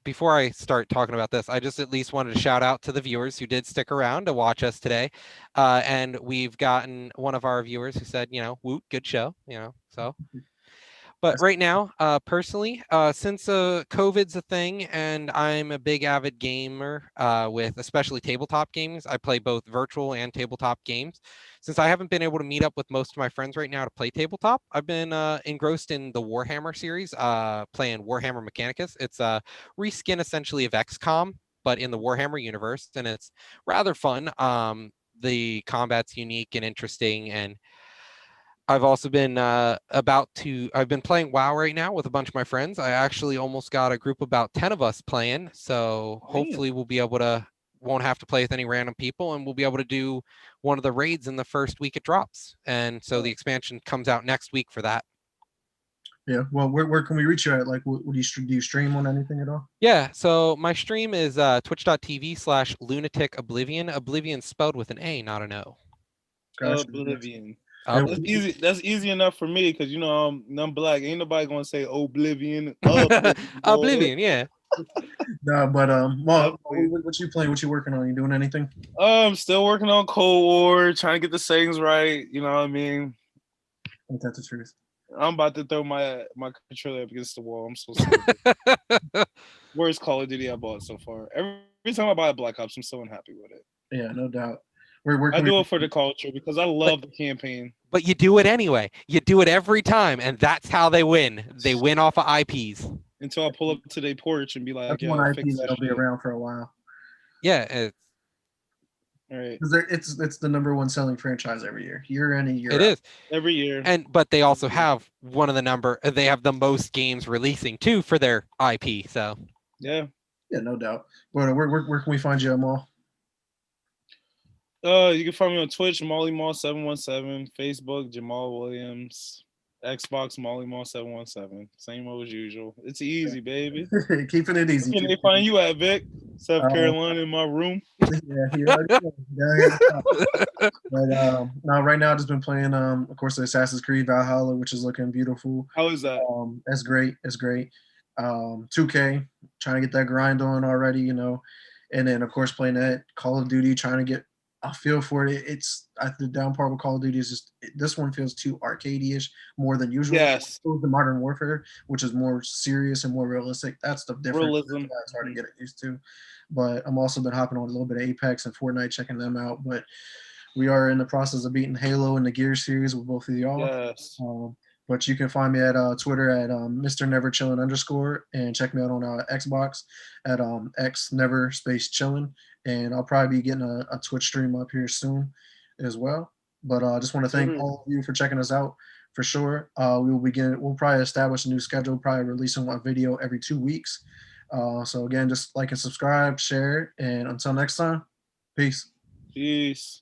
before I start talking about this, I just at least wanted to shout out to the viewers who did stick around to watch us today. And we've gotten one of our viewers who said, woot, good show, so. But right now, personally, since COVID's a thing and I'm a big avid gamer with especially tabletop games, I play both virtual and tabletop games. Since I haven't been able to meet up with most of my friends right now to play tabletop, I've been engrossed in the Warhammer series, playing Warhammer Mechanicus. It's a reskin essentially of XCOM, but in the Warhammer universe, and it's rather fun. The combat's unique and interesting, and I've also been I've been playing WoW right now with a bunch of my friends. I actually almost got a group about 10 of us playing. So hopefully we'll be able to, won't have to play with any random people, and we'll be able to do one of the raids in the first week it drops. And so the expansion comes out next week for that. Yeah. Well, where can we reach you at? Like, what do you stream on anything at all? Yeah. So my stream is twitch.tv/lunatic oblivion. Oblivion spelled with an A, not an O. Gotcha. Oblivion. Yeah. That's easy. That's easy enough for me because I'm black. Ain't nobody gonna say Oblivion. Oblivion, yeah. No, but what you playing? What you working on? You doing anything? I'm still working on Cold War, trying to get the settings right. You know what I mean? Ain't that the truth? I'm about to throw my controller up against the wall. I'm so sorry. Worst Call of Duty I bought so far. Every time I buy a Black Ops, I'm so unhappy with it. Yeah, no doubt. Where I do it for the culture because I love the campaign. But you do it anyway. You do it every time, and that's how they win. They win off of IPs. Until I pull up to their porch and be like, that's "Yo, one IP fix that'll that be shit." around for a while. Yeah, All right. It's the number one selling franchise every year. Year in and year out. It is every year. But they also have they have the most games releasing too for their IP. So yeah, no doubt. But where can we find you, Amal? You can find me on Twitch, Molly Mall 717, Facebook, Jamal Williams, Xbox, Molly Mall 717. Same old as usual. It's easy, baby. Keeping it easy. Where can they find you at, Vic? South Carolina in my room. Yeah, but now right now I've just been playing of course the Assassin's Creed Valhalla, which is looking beautiful. How is that? That's great. It's great. 2K, trying to get that grind on already, and then of course playing that Call of Duty, trying to get a feel for it. It's the down part with Call of Duty is just this one feels too arcadey-ish more than usual. Yes. The Modern Warfare, which is more serious and more realistic. That's the difference. Realism. That's hard to get used to. But I'm also been hopping on a little bit of Apex and Fortnite, checking them out. But we are in the process of beating Halo and the Gear series with both of y'all. Yes. But you can find me at Twitter at Mr. Never Chillin' _ and check me out on Xbox at X Never Space Chillin'. And I'll probably be getting a Twitch stream up here soon as well. But I just want to thank all of you for checking us out for sure. We'll probably establish a new schedule, probably releasing one video every 2 weeks. So again, just like and subscribe, share, and until next time, peace. Peace.